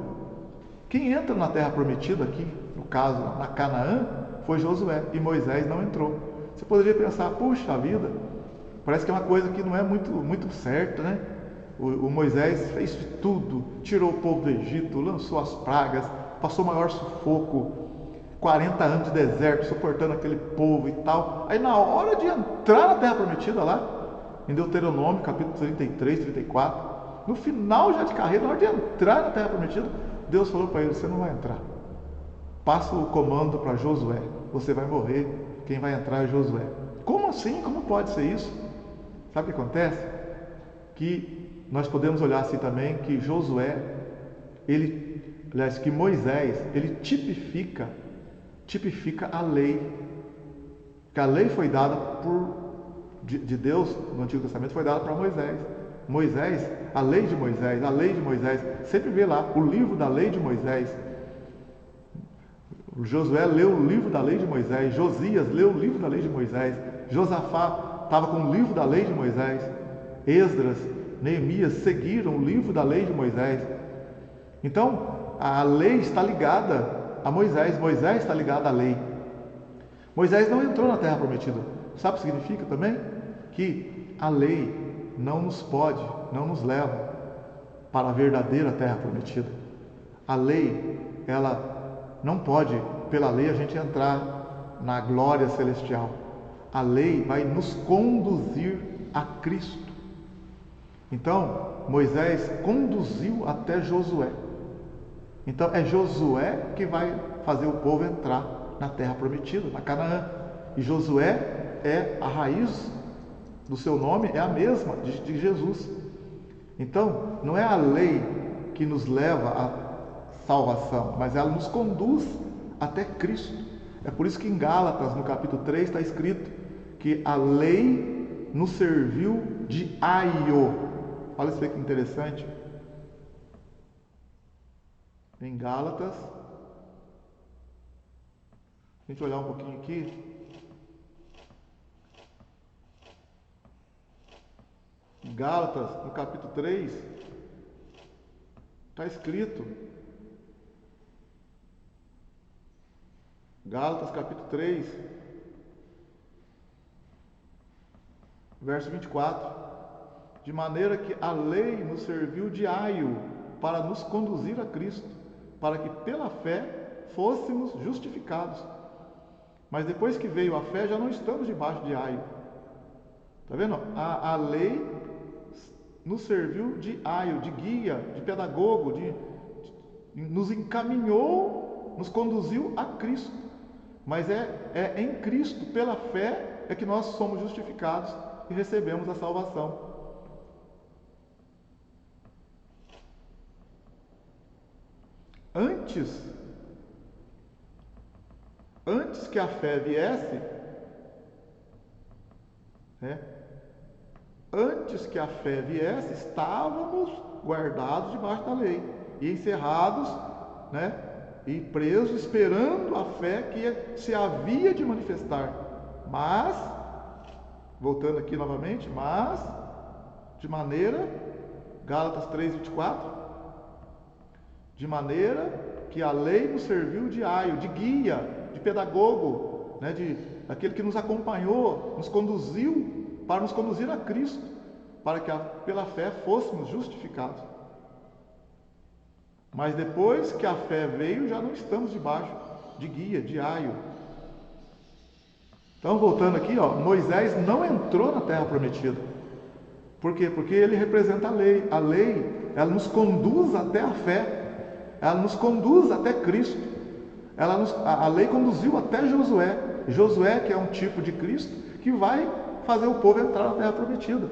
Quem entra na terra prometida aqui, no caso, na Canaã, foi Josué, e Moisés não entrou. Você poderia pensar, puxa vida, parece que é uma coisa que não é muito certa, né? O Moisés fez de tudo, tirou o povo do Egito, lançou as pragas, passou o maior sufoco, 40 anos de deserto, suportando aquele povo e tal. Aí na hora de entrar na terra prometida lá, em Deuteronômio, capítulo 33, 34, no final já de carreira, na hora de entrar na terra prometida, Deus falou para ele: você não vai entrar. Passa o comando para Josué. Você vai morrer, quem vai entrar é Josué. Como assim? Como pode ser isso? Sabe o que acontece? Que nós podemos olhar assim também, que Josué, que Moisés, ele tipifica a lei. Que a lei foi dada de Deus no Antigo Testamento, foi dada para Moisés. Moisés, a lei de Moisés, sempre vê lá o livro da lei de Moisés. Josué leu o livro da lei de Moisés, Josias leu o livro da lei de Moisés, Josafá estava com o livro da lei de Moisés, Esdras, Neemias seguiram o livro da lei de Moisés. Então, a lei está ligada a Moisés, Moisés está ligado à lei. Moisés não entrou na terra prometida. Sabe o que significa também? Que a lei não nos leva para a verdadeira terra prometida. A lei, ela não pode, pela lei, a gente entrar na glória celestial. A lei vai nos conduzir a Cristo. Então, Moisés conduziu até Josué. Então, é Josué que vai fazer o povo entrar na terra prometida, na Canaã. E Josué a raiz do seu nome é a mesma de Jesus. Então, não é a lei que nos leva à salvação, mas ela nos conduz até Cristo. É por isso que em Gálatas, no capítulo 3, está escrito que a lei nos serviu de aio. Olha isso aí que interessante. Em Gálatas, a gente olhar um pouquinho aqui. Em Gálatas, no capítulo 3, está escrito. Gálatas, capítulo 3, verso 24. De maneira que a lei nos serviu de aio para nos conduzir a Cristo, para que pela fé fôssemos justificados. Mas depois que veio a fé, já não estamos debaixo de aio. Está vendo? A lei nos serviu de aio, de guia, de pedagogo, nos encaminhou, nos conduziu a Cristo. Mas é em Cristo, pela fé, é que nós somos justificados e recebemos a salvação. Antes que a fé viesse, estávamos guardados debaixo da lei e encerrados, e presos, esperando a fé que se havia de manifestar. Mas, voltando aqui novamente, de maneira, Gálatas 3:24, de maneira que a lei nos serviu de aio, de guia, de pedagogo, daquele que nos acompanhou, nos conduziu, para nos conduzir a Cristo, para que pela fé fôssemos justificados. Mas depois que a fé veio, já não estamos debaixo de guia, de aio. Então, voltando aqui, Moisés não entrou na terra prometida. Por quê? Porque ele representa a lei. A lei ela nos conduz até a fé, ela nos conduz até Cristo. A lei conduziu até Josué. Josué, que é um tipo de Cristo, que vai fazer o povo entrar na terra prometida.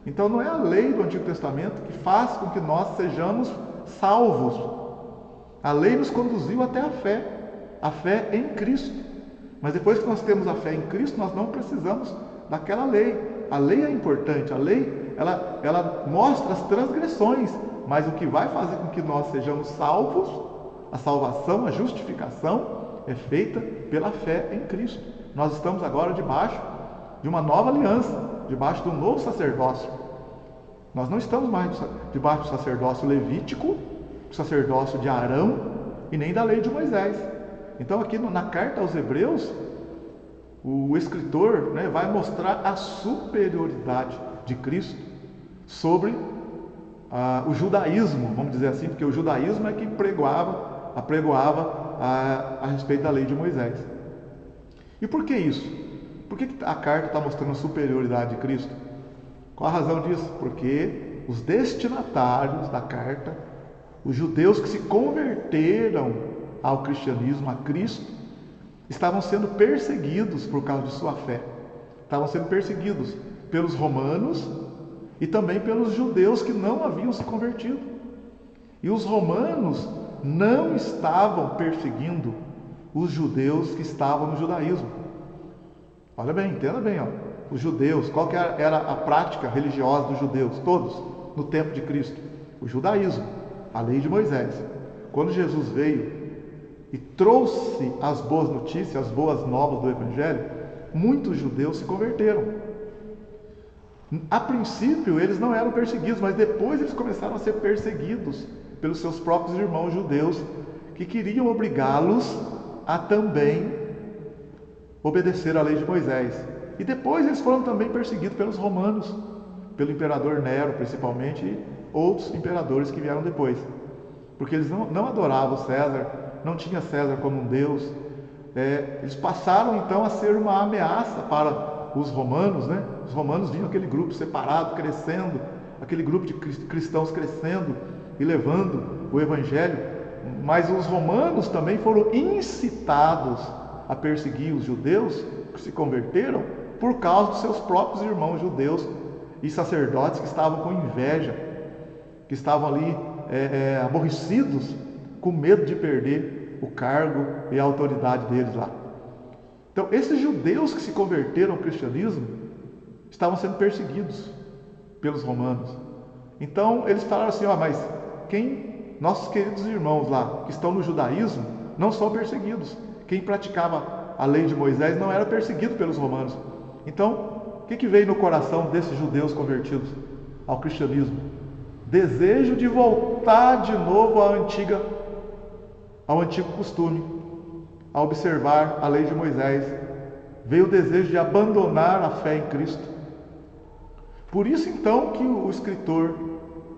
Então não é a lei do Antigo Testamento que faz com que nós sejamos salvos. A lei nos conduziu até a fé em Cristo. Mas depois que nós temos a fé em Cristo, nós não precisamos daquela lei. A lei é importante, a lei ela mostra as transgressões, mas o que vai fazer com que nós sejamos salvos, a salvação, a justificação, é feita pela fé em Cristo. Nós estamos agora debaixo de uma nova aliança, debaixo do novo sacerdócio. Nós não estamos mais debaixo do sacerdócio levítico, do sacerdócio de Arão e nem da lei de Moisés. Então aqui na carta aos Hebreus, o escritor, né, vai mostrar a superioridade de Cristo sobre o judaísmo, vamos dizer assim, porque o judaísmo é que apregoava a respeito da lei de Moisés. E por que isso? Por que a carta está mostrando a superioridade de Cristo? Qual a razão disso? Porque os destinatários da carta, os judeus que se converteram ao cristianismo, a Cristo, estavam sendo perseguidos por causa de sua fé. Estavam sendo perseguidos pelos romanos e também pelos judeus que não haviam se convertido. E os romanos não estavam perseguindo os judeus que estavam no judaísmo. Olha bem, entenda bem, ó. Os judeus, qual que era a prática religiosa dos judeus? Todos, no tempo de Cristo. O judaísmo, a lei de Moisés. Quando Jesus veio e trouxe as boas notícias, as boas novas do Evangelho, muitos judeus se converteram. A princípio eles não eram perseguidos, mas depois eles começaram a ser perseguidos pelos seus próprios irmãos judeus, que queriam obrigá-los a também obedecer à lei de Moisés. E depois eles foram também perseguidos pelos romanos, pelo imperador Nero principalmente, e outros imperadores que vieram depois, porque eles não adoravam César, não tinha César como um deus. Eles passaram então a ser uma ameaça para os romanos, né? Os romanos viam aquele grupo separado crescendo, aquele grupo de cristãos crescendo e levando o evangelho, mas os romanos também foram incitados a perseguir os judeus que se converteram por causa dos seus próprios irmãos judeus e sacerdotes que estavam com inveja, que estavam ali aborrecidos, com medo de perder o cargo e a autoridade deles lá. Então, esses judeus que se converteram ao cristianismo estavam sendo perseguidos pelos romanos. Então, eles falaram assim, mas nossos queridos irmãos lá, que estão no judaísmo, não são perseguidos. Quem praticava a lei de Moisés não era perseguido pelos romanos. Então, o que veio no coração desses judeus convertidos ao cristianismo? Desejo de voltar de novo ao antigo costume, a observar a lei de Moisés. Veio o desejo de abandonar a fé em Cristo. Por isso então que o escritor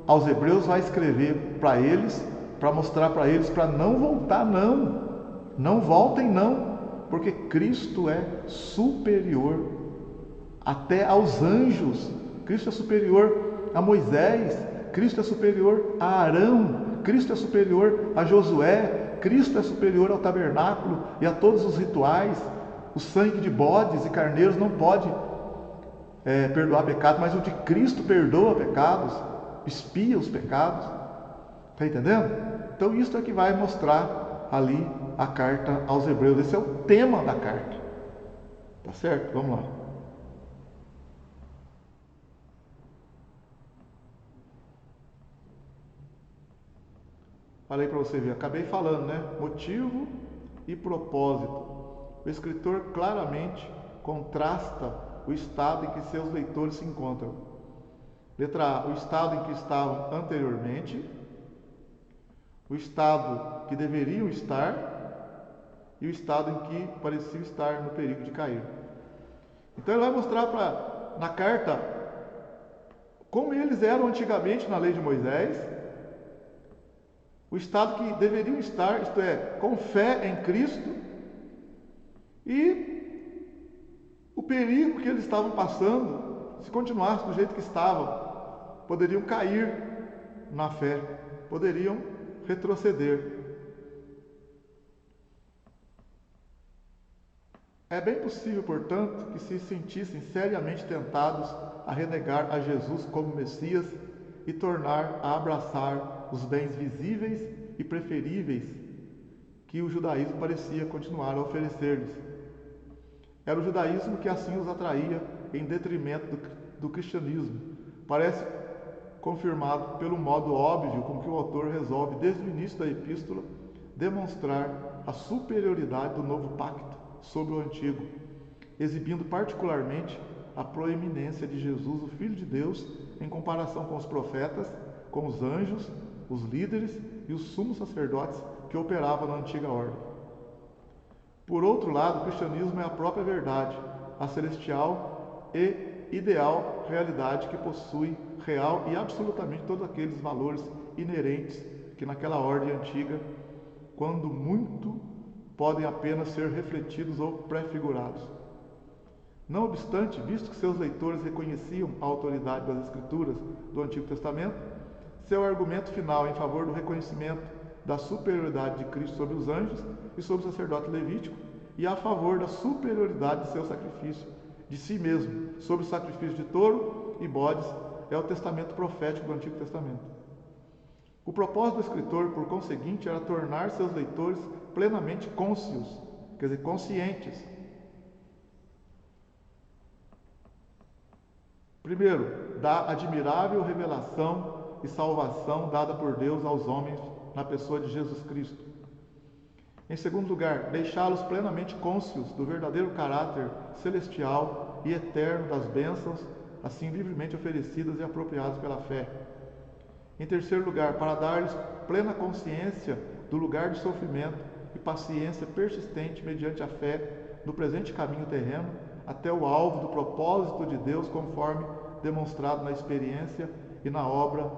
aos Hebreus vai escrever para eles, para mostrar para eles, para não voltar, não voltem não, porque Cristo é superior até aos anjos, Cristo é superior a Moisés, Cristo é superior a Arão, Cristo é superior a Josué, Cristo é superior ao tabernáculo e a todos os rituais. O sangue de bodes e carneiros não pode perdoar pecados, mas o de Cristo perdoa pecados, expia os pecados. Está entendendo? Então isso é que vai mostrar ali a carta aos Hebreus. Esse é o tema da carta. Tá certo? Vamos lá. Falei para você ver, acabei falando, né? Motivo e propósito. O escritor claramente contrasta o estado em que seus leitores se encontram. Letra A, o estado em que estavam anteriormente, o estado que deveriam estar e o estado em que pareciam estar no perigo de cair. Então ele vai mostrar na carta como eles eram antigamente na lei de Moisés, o estado que deveriam estar, isto é, com fé em Cristo, e o perigo que eles estavam passando, se continuassem do jeito que estavam, poderiam cair na fé, poderiam retroceder. É bem possível, portanto, que se sentissem seriamente tentados a renegar a Jesus como Messias e tornar a abraçar os bens visíveis e preferíveis que o judaísmo parecia continuar a oferecer-lhes. Era o judaísmo que assim os atraía em detrimento do cristianismo. Parece confirmado pelo modo óbvio com que o autor resolve, desde o início da epístola, demonstrar a superioridade do novo pacto sobre o antigo, exibindo particularmente a proeminência de Jesus, o Filho de Deus, em comparação com os profetas, com os anjos, os líderes e os sumos sacerdotes que operavam na antiga ordem. Por outro lado, o cristianismo é a própria verdade, a celestial e ideal realidade que possui real e absolutamente todos aqueles valores inerentes que naquela ordem antiga, quando muito, podem apenas ser refletidos ou prefigurados. Não obstante, visto que seus leitores reconheciam a autoridade das Escrituras do Antigo Testamento, seu argumento final em favor do reconhecimento da superioridade de Cristo sobre os anjos e sobre o sacerdote levítico, e a favor da superioridade de seu sacrifício, de si mesmo, sobre o sacrifício de touro e bodes, é o testamento profético do Antigo Testamento. O propósito do escritor, por conseguinte, era tornar seus leitores plenamente cônscios, quer dizer, conscientes. Primeiro, da admirável revelação e salvação dada por Deus aos homens na pessoa de Jesus Cristo. Em segundo lugar, deixá-los plenamente cônscios do verdadeiro caráter celestial e eterno das bênçãos, assim livremente oferecidas e apropriadas pela fé. Em terceiro lugar, para dar-lhes plena consciência do lugar de sofrimento e paciência persistente mediante a fé no presente caminho terreno, até o alvo do propósito de Deus, conforme demonstrado na experiência e na obra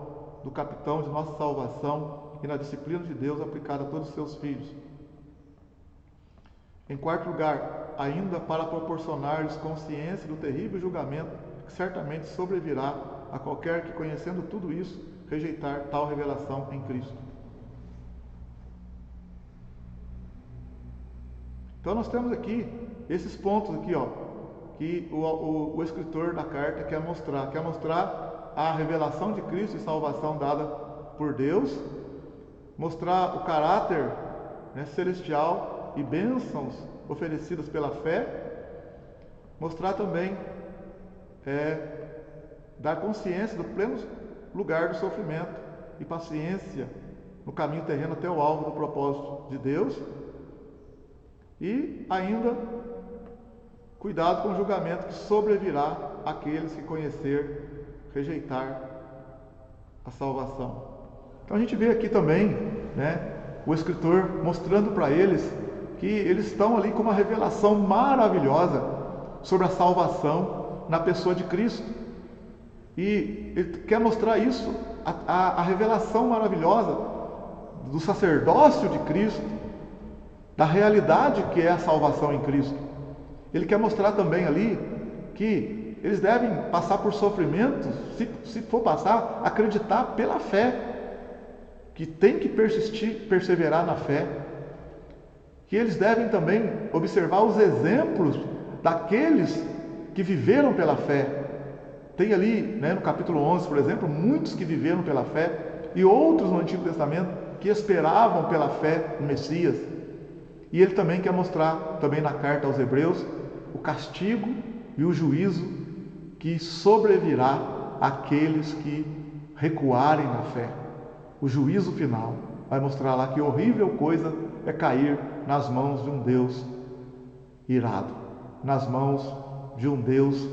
do capitão de nossa salvação e na disciplina de Deus aplicada a todos os seus filhos. Em quarto lugar, ainda para proporcionar-lhes consciência do terrível julgamento que certamente sobrevirá a qualquer que, conhecendo tudo isso, rejeitar tal revelação em Cristo. Então nós temos aqui esses pontos aqui, que o escritor da carta quer mostrar a revelação de Cristo e salvação dada por Deus, mostrar o caráter celestial e bênçãos oferecidas pela fé, mostrar também dar consciência do pleno lugar do sofrimento e paciência no caminho terreno até o alvo do propósito de Deus, e ainda cuidado com o julgamento que sobrevirá àqueles que rejeitar a salvação. Então a gente vê aqui também, o escritor mostrando para eles que eles estão ali com uma revelação maravilhosa sobre a salvação na pessoa de Cristo. E ele quer mostrar isso, a revelação maravilhosa do sacerdócio de Cristo, da realidade que é a salvação em Cristo. Ele quer mostrar também ali que eles devem passar por sofrimentos, se for passar, acreditar pela fé, que tem que persistir, perseverar na fé, que eles devem também observar os exemplos daqueles que viveram pela fé. Tem ali, no capítulo 11, por exemplo, muitos que viveram pela fé e outros no Antigo Testamento que esperavam pela fé no Messias. E ele também quer mostrar, também na carta aos Hebreus, o castigo e o juízo que sobrevirá àqueles que recuarem na fé. O juízo final vai mostrar lá que horrível coisa é cair nas mãos de um Deus irado, nas mãos de um Deus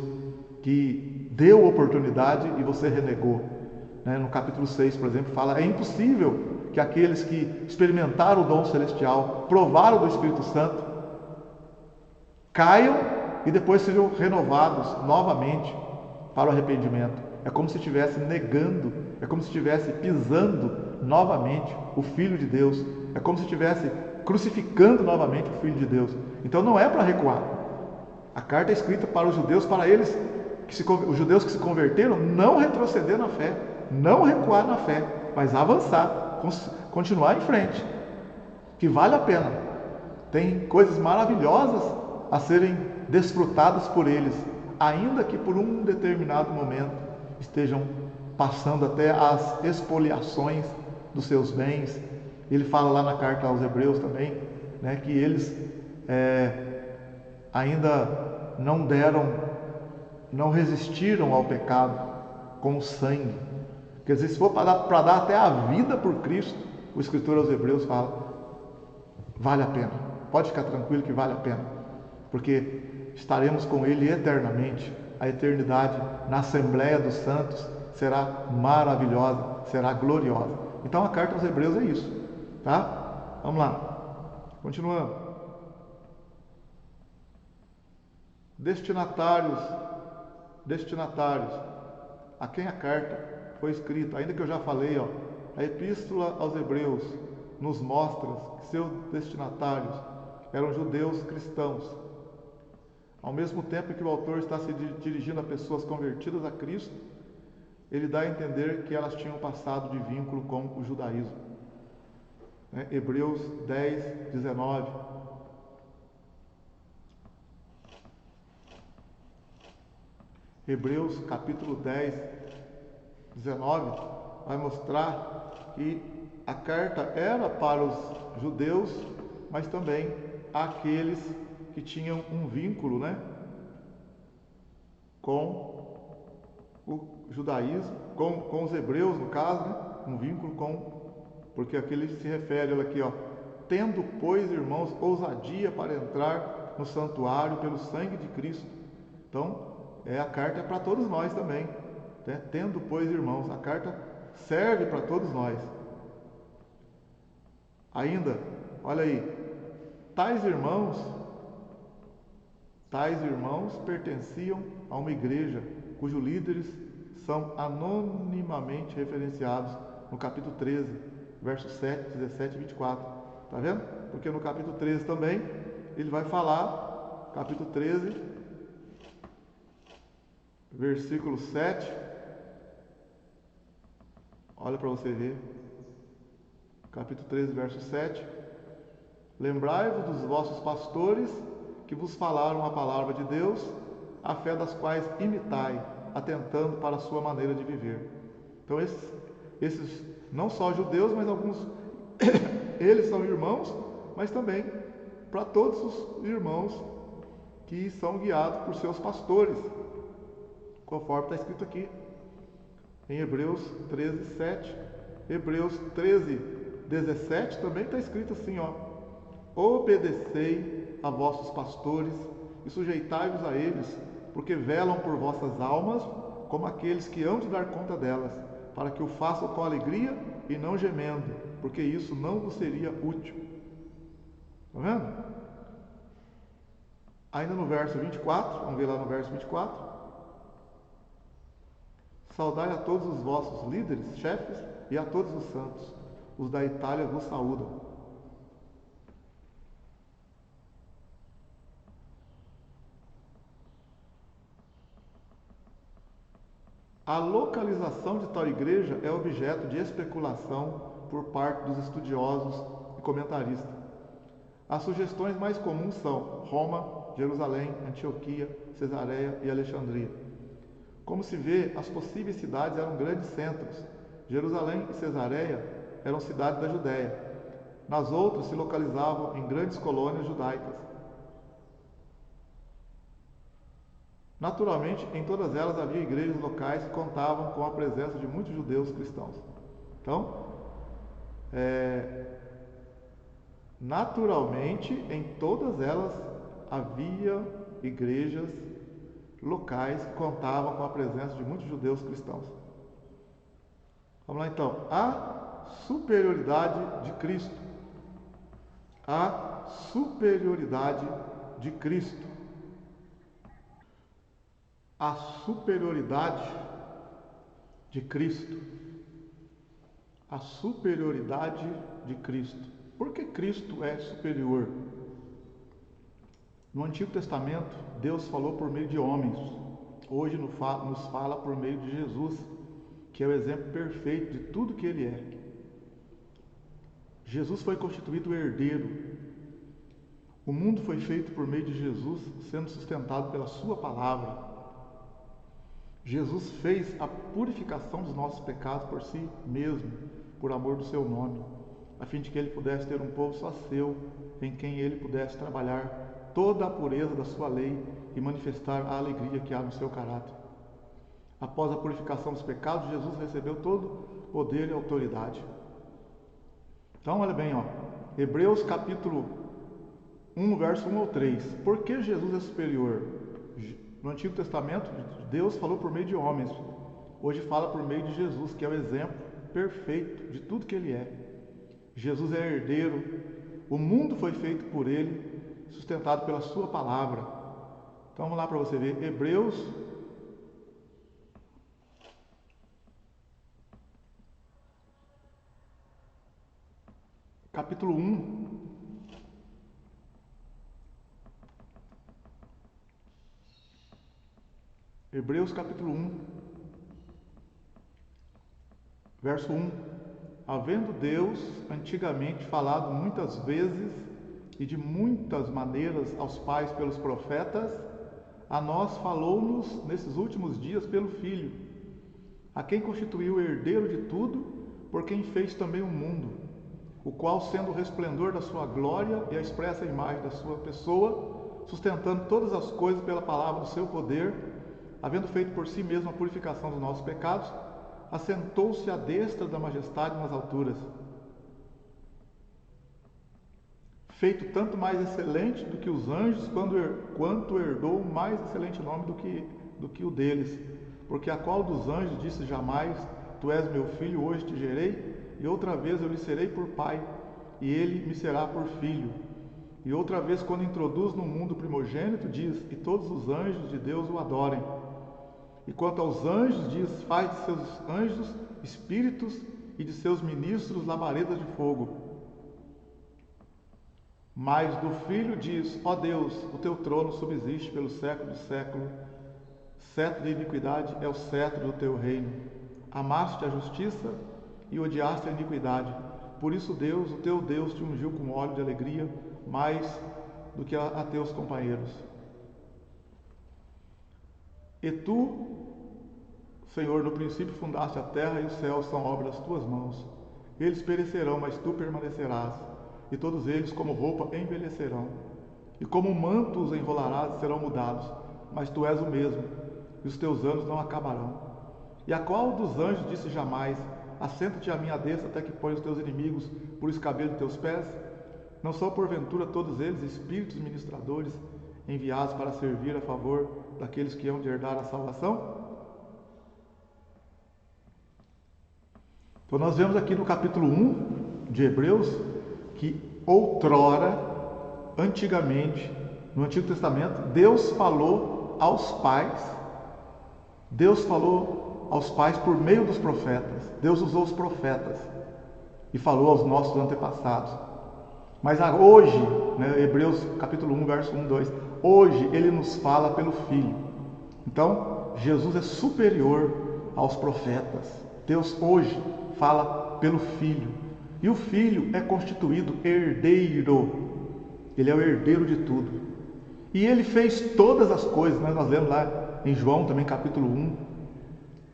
que deu oportunidade e você renegou. No capítulo 6, por exemplo, fala: é impossível que aqueles que experimentaram o dom celestial, provaram do Espírito Santo, caiam e depois sejam renovados novamente para o arrependimento. É como se estivesse negando, é como se estivesse pisando novamente o Filho de Deus, é como se estivesse crucificando novamente o Filho de Deus. Então não é para recuar. A carta é escrita para os judeus, para eles, os judeus que se converteram, não retroceder na fé, não recuar na fé, mas avançar, continuar em frente, que vale a pena. Tem coisas maravilhosas a serem desfrutadas por eles, ainda que por um determinado momento estejam passando até as expoliações dos seus bens. Ele fala lá na carta aos Hebreus também, né, que eles ainda não resistiram ao pecado com o sangue. Quer dizer, se for para dar até a vida por Cristo, o escritor aos Hebreus fala, vale a pena. Pode ficar tranquilo que vale a pena, porque estaremos com Ele eternamente. A eternidade na Assembleia dos Santos será maravilhosa, será gloriosa. Então a carta aos Hebreus é isso, tá? Vamos lá, continuando. Destinatários, a quem a carta foi escrita, ainda que eu já falei, a Epístola aos Hebreus nos mostra que seus destinatários eram judeus cristãos. Ao mesmo tempo que o autor está se dirigindo a pessoas convertidas a Cristo, ele dá a entender que elas tinham passado de vínculo com o judaísmo. Hebreus 10, 19. Hebreus capítulo 10, 19 vai mostrar que a carta era para os judeus, mas também aqueles que tinham um vínculo, com o judaísmo, com os hebreus no caso, um vínculo porque aqui ele se refere, olha aqui, tendo, pois, irmãos, ousadia para entrar no santuário pelo sangue de Cristo. Então, a carta é para todos nós também, tendo, pois, irmãos, a carta serve para todos nós. Ainda, olha aí, tais irmãos pertenciam a uma igreja cujos líderes são anonimamente referenciados no capítulo 13, versos 7, 17 e 24. Está vendo? Porque no capítulo 13 também ele vai falar, capítulo 13, versículo 7. Olha para você ver. Capítulo 13, verso 7. Lembrai-vos dos vossos pastores que vos falaram a palavra de Deus, a fé das quais imitai, atentando para a sua maneira de viver. Então esses não só judeus, mas alguns eles são irmãos, mas também para todos os irmãos que são guiados por seus pastores, conforme está escrito aqui em Hebreus 13, 7. Hebreus 13, 17 também está escrito assim, obedecei a vossos pastores e sujeitai-vos a eles, porque velam por vossas almas, como aqueles que hão de dar conta delas, para que o façam com alegria e não gemendo, porque isso não vos seria útil. Está vendo? Ainda no verso 24, vamos ver lá no verso 24. Saudai a todos os vossos líderes, chefes, e a todos os santos. Os da Itália vos saúdam. A localização de tal igreja é objeto de especulação por parte dos estudiosos e comentaristas. As sugestões mais comuns são Roma, Jerusalém, Antioquia, Cesareia e Alexandria. Como se vê, as possíveis cidades eram grandes centros. Jerusalém e Cesareia eram cidades da Judéia. Nas outras se localizavam em grandes colônias judaicas. Naturalmente, em todas elas havia igrejas locais que contavam com a presença de muitos judeus cristãos. Então, naturalmente, em todas elas havia igrejas locais que contavam com a presença de muitos judeus cristãos. Vamos lá então. A superioridade de Cristo. A superioridade de Cristo. A superioridade de Cristo. A superioridade de Cristo. Por que Cristo é superior? No Antigo Testamento, Deus falou por meio de homens. Hoje nos fala por meio de Jesus, que é o exemplo perfeito de tudo que ele é. Jesus foi constituído herdeiro. O mundo foi feito por meio de Jesus, sendo sustentado pela sua palavra. Jesus fez a purificação dos nossos pecados por si mesmo, por amor do seu nome, a fim de que ele pudesse ter um povo só seu, em quem ele pudesse trabalhar toda a pureza da sua lei e manifestar a alegria que há no seu caráter. Após a purificação dos pecados, Jesus recebeu todo poder e autoridade. Então, olha bem, Hebreus capítulo 1, verso 1 ao 3. Por que Jesus é superior? No Antigo Testamento, Deus falou por meio de homens. Hoje fala por meio de Jesus, que é o exemplo perfeito de tudo que ele é. Jesus é herdeiro. O mundo foi feito por ele, sustentado pela sua palavra. Então, vamos lá para você ver. Hebreus capítulo 1. Hebreus capítulo 1, verso 1. Havendo Deus antigamente falado muitas vezes e de muitas maneiras aos pais pelos profetas, a nós falou-nos nesses últimos dias pelo Filho, a quem constituiu o herdeiro de tudo, por quem fez também o mundo, o qual, sendo o resplendor da sua glória e a expressa imagem da sua pessoa, sustentando todas as coisas pela palavra do seu poder, havendo feito por si mesmo a purificação dos nossos pecados, assentou-se à destra da majestade nas alturas. Feito tanto mais excelente do que os anjos, quanto herdou o mais excelente nome do que o deles. Porque a qual dos anjos disse jamais: Tu és meu filho, hoje te gerei, e outra vez eu lhe serei por pai, e ele me será por filho. E outra vez, quando introduz no mundo o primogênito, diz: E todos os anjos de Deus o adorem. E quanto aos anjos, diz: Faz de seus anjos espíritos e de seus ministros labaredas de fogo. Mas do Filho diz: Ó Deus, o teu trono subsiste pelo século dos séculos. Cetro de iniquidade é o cetro do teu reino. Amaste a justiça e odiaste a iniquidade. Por isso Deus, o teu Deus, te ungiu com óleo de alegria, mais do que a teus companheiros. E tu, Senhor, no princípio fundaste a terra, e os céus são obra das tuas mãos. Eles perecerão, mas tu permanecerás, e todos eles como roupa envelhecerão. E como manto os enrolarás e serão mudados, mas tu és o mesmo, e os teus anos não acabarão. E a qual dos anjos disse jamais: Assenta-te à minha destra até que ponha os teus inimigos por escabelo de teus pés? Não são porventura todos eles espíritos ministradores, enviados para servir a favor daqueles que hão de herdar a salvação? Então nós vemos aqui no capítulo 1 de Hebreus que outrora, antigamente, no Antigo Testamento, Deus falou aos pais por meio dos profetas. Deus usou os profetas e falou aos nossos antepassados. Mas hoje, Hebreus capítulo 1, verso 1, 2, hoje ele nos fala pelo Filho. Então, Jesus é superior aos profetas. Deus hoje fala pelo Filho. E o Filho é constituído herdeiro. Ele é o herdeiro de tudo. E ele fez todas as coisas, nós lemos lá em João também capítulo 1,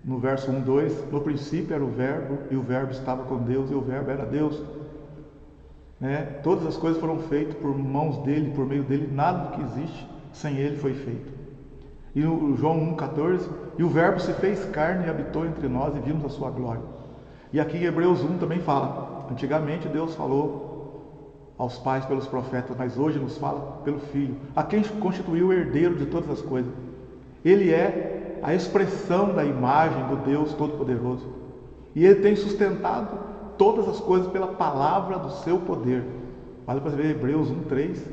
no verso 1, 2, no princípio era o Verbo, e o Verbo estava com Deus, e o Verbo era Deus. Todas as coisas foram feitas por mãos dele, por meio dele, nada do que existe sem ele foi feito. E no João 1,14, e o Verbo se fez carne e habitou entre nós e vimos a sua glória. E aqui em Hebreus 1 também fala: antigamente Deus falou aos pais pelos profetas, mas hoje nos fala pelo Filho, a quem constituiu o herdeiro de todas as coisas. Ele é a expressão da imagem do Deus Todo-Poderoso. E ele tem sustentado todas as coisas pela palavra do seu poder. Olha para você ver Hebreus 1:3,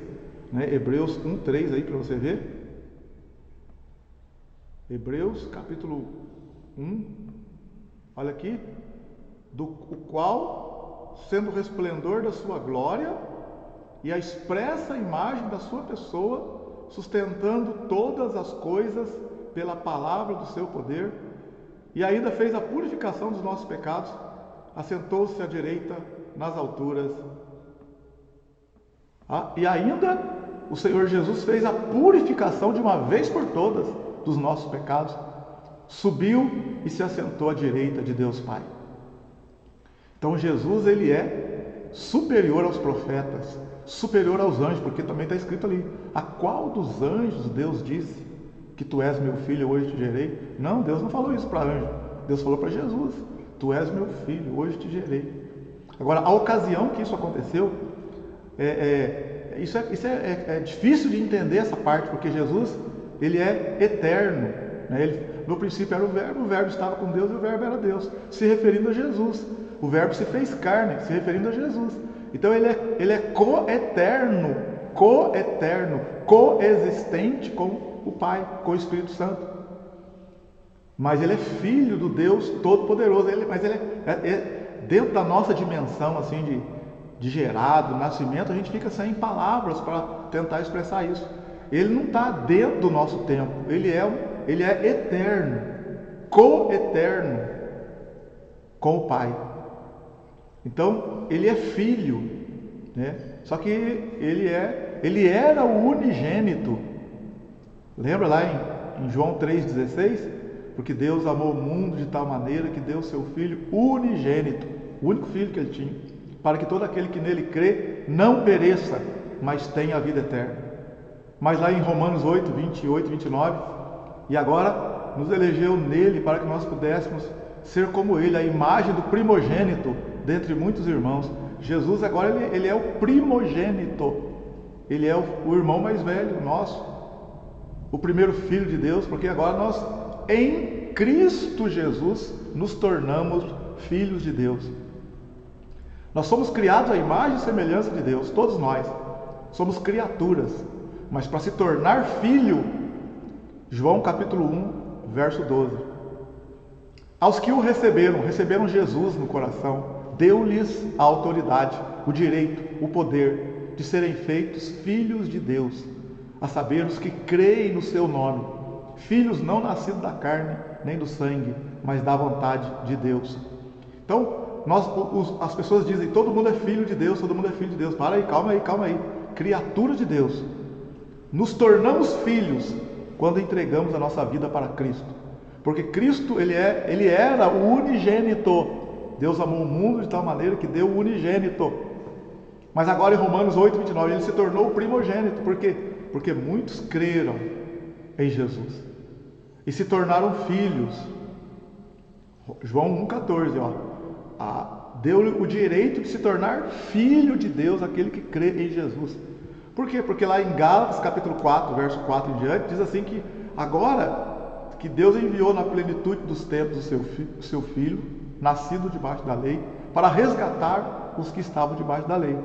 Hebreus 1:3 aí para você ver. Hebreus capítulo 1, olha aqui, o qual, sendo o resplendor da sua glória e a expressa imagem da sua pessoa, sustentando todas as coisas pela palavra do seu poder, e ainda fez a purificação dos nossos pecados, assentou-se à direita nas alturas. E ainda o Senhor Jesus fez a purificação de uma vez por todas dos nossos pecados, subiu e se assentou à direita de Deus Pai. Então Jesus, ele é superior aos profetas, superior aos anjos, porque também está escrito ali: a qual dos anjos Deus disse que tu és meu filho, hoje te gerei? Não, Deus não falou isso para anjo, Deus falou para Jesus: tu és meu filho, hoje te gerei. Agora, a ocasião que isso aconteceu, isso é difícil de entender essa parte, porque Jesus, ele é eterno, né? No princípio era o verbo estava com Deus e o verbo era Deus, se referindo a Jesus. O verbo se fez carne, se referindo a Jesus. Então ele é coeterno, coexistente com o Pai, com o Espírito Santo. Mas ele é filho do Deus Todo-Poderoso. Mas ele dentro da nossa dimensão assim de gerado, nascimento, a gente fica sem palavras para tentar expressar isso. Ele não está dentro do nosso tempo, ele é eterno, coeterno com o Pai. Então, ele é filho, né? Só que ele era o unigênito. Lembra lá em João 3,16? Porque Deus amou o mundo de tal maneira que deu seu Filho unigênito, o único filho que ele tinha, para que todo aquele que nele crê não pereça, mas tenha a vida eterna. Mas lá em Romanos 8, 28 e 29, e agora nos elegeu nele para que nós pudéssemos ser como ele, a imagem do primogênito dentre muitos irmãos. Jesus agora ele é o primogênito, ele é o irmão mais velho nosso, o primeiro filho de Deus, porque agora nós em Cristo Jesus nos tornamos filhos de Deus. Nós somos criados à imagem e semelhança de Deus, todos nós somos criaturas, mas para se tornar filho, João capítulo 1, verso 12, aos que o receberam Jesus no coração, deu-lhes a autoridade, o direito, o poder de serem feitos filhos de Deus, a saber, os que creem no seu nome, filhos não nascidos da carne nem do sangue, mas da vontade de Deus. Então, as pessoas dizem: todo mundo é filho de Deus, todo mundo é filho de Deus. Para aí, calma aí. Criatura de Deus. Nos tornamos filhos quando entregamos a nossa vida para Cristo. Porque Cristo, ele era o unigênito. Deus amou o mundo de tal maneira que deu o unigênito. Mas agora em Romanos 8, 29, ele se tornou o primogênito. Por quê? Porque muitos creram em Jesus e se tornaram filhos. João 1,14, deu-lhe o direito de se tornar filho de Deus aquele que crê em Jesus. Por quê? Porque lá em Gálatas capítulo 4, verso 4 em diante, diz assim que agora que Deus enviou na plenitude dos tempos o seu Filho, nascido debaixo da lei, para resgatar os que estavam debaixo da lei.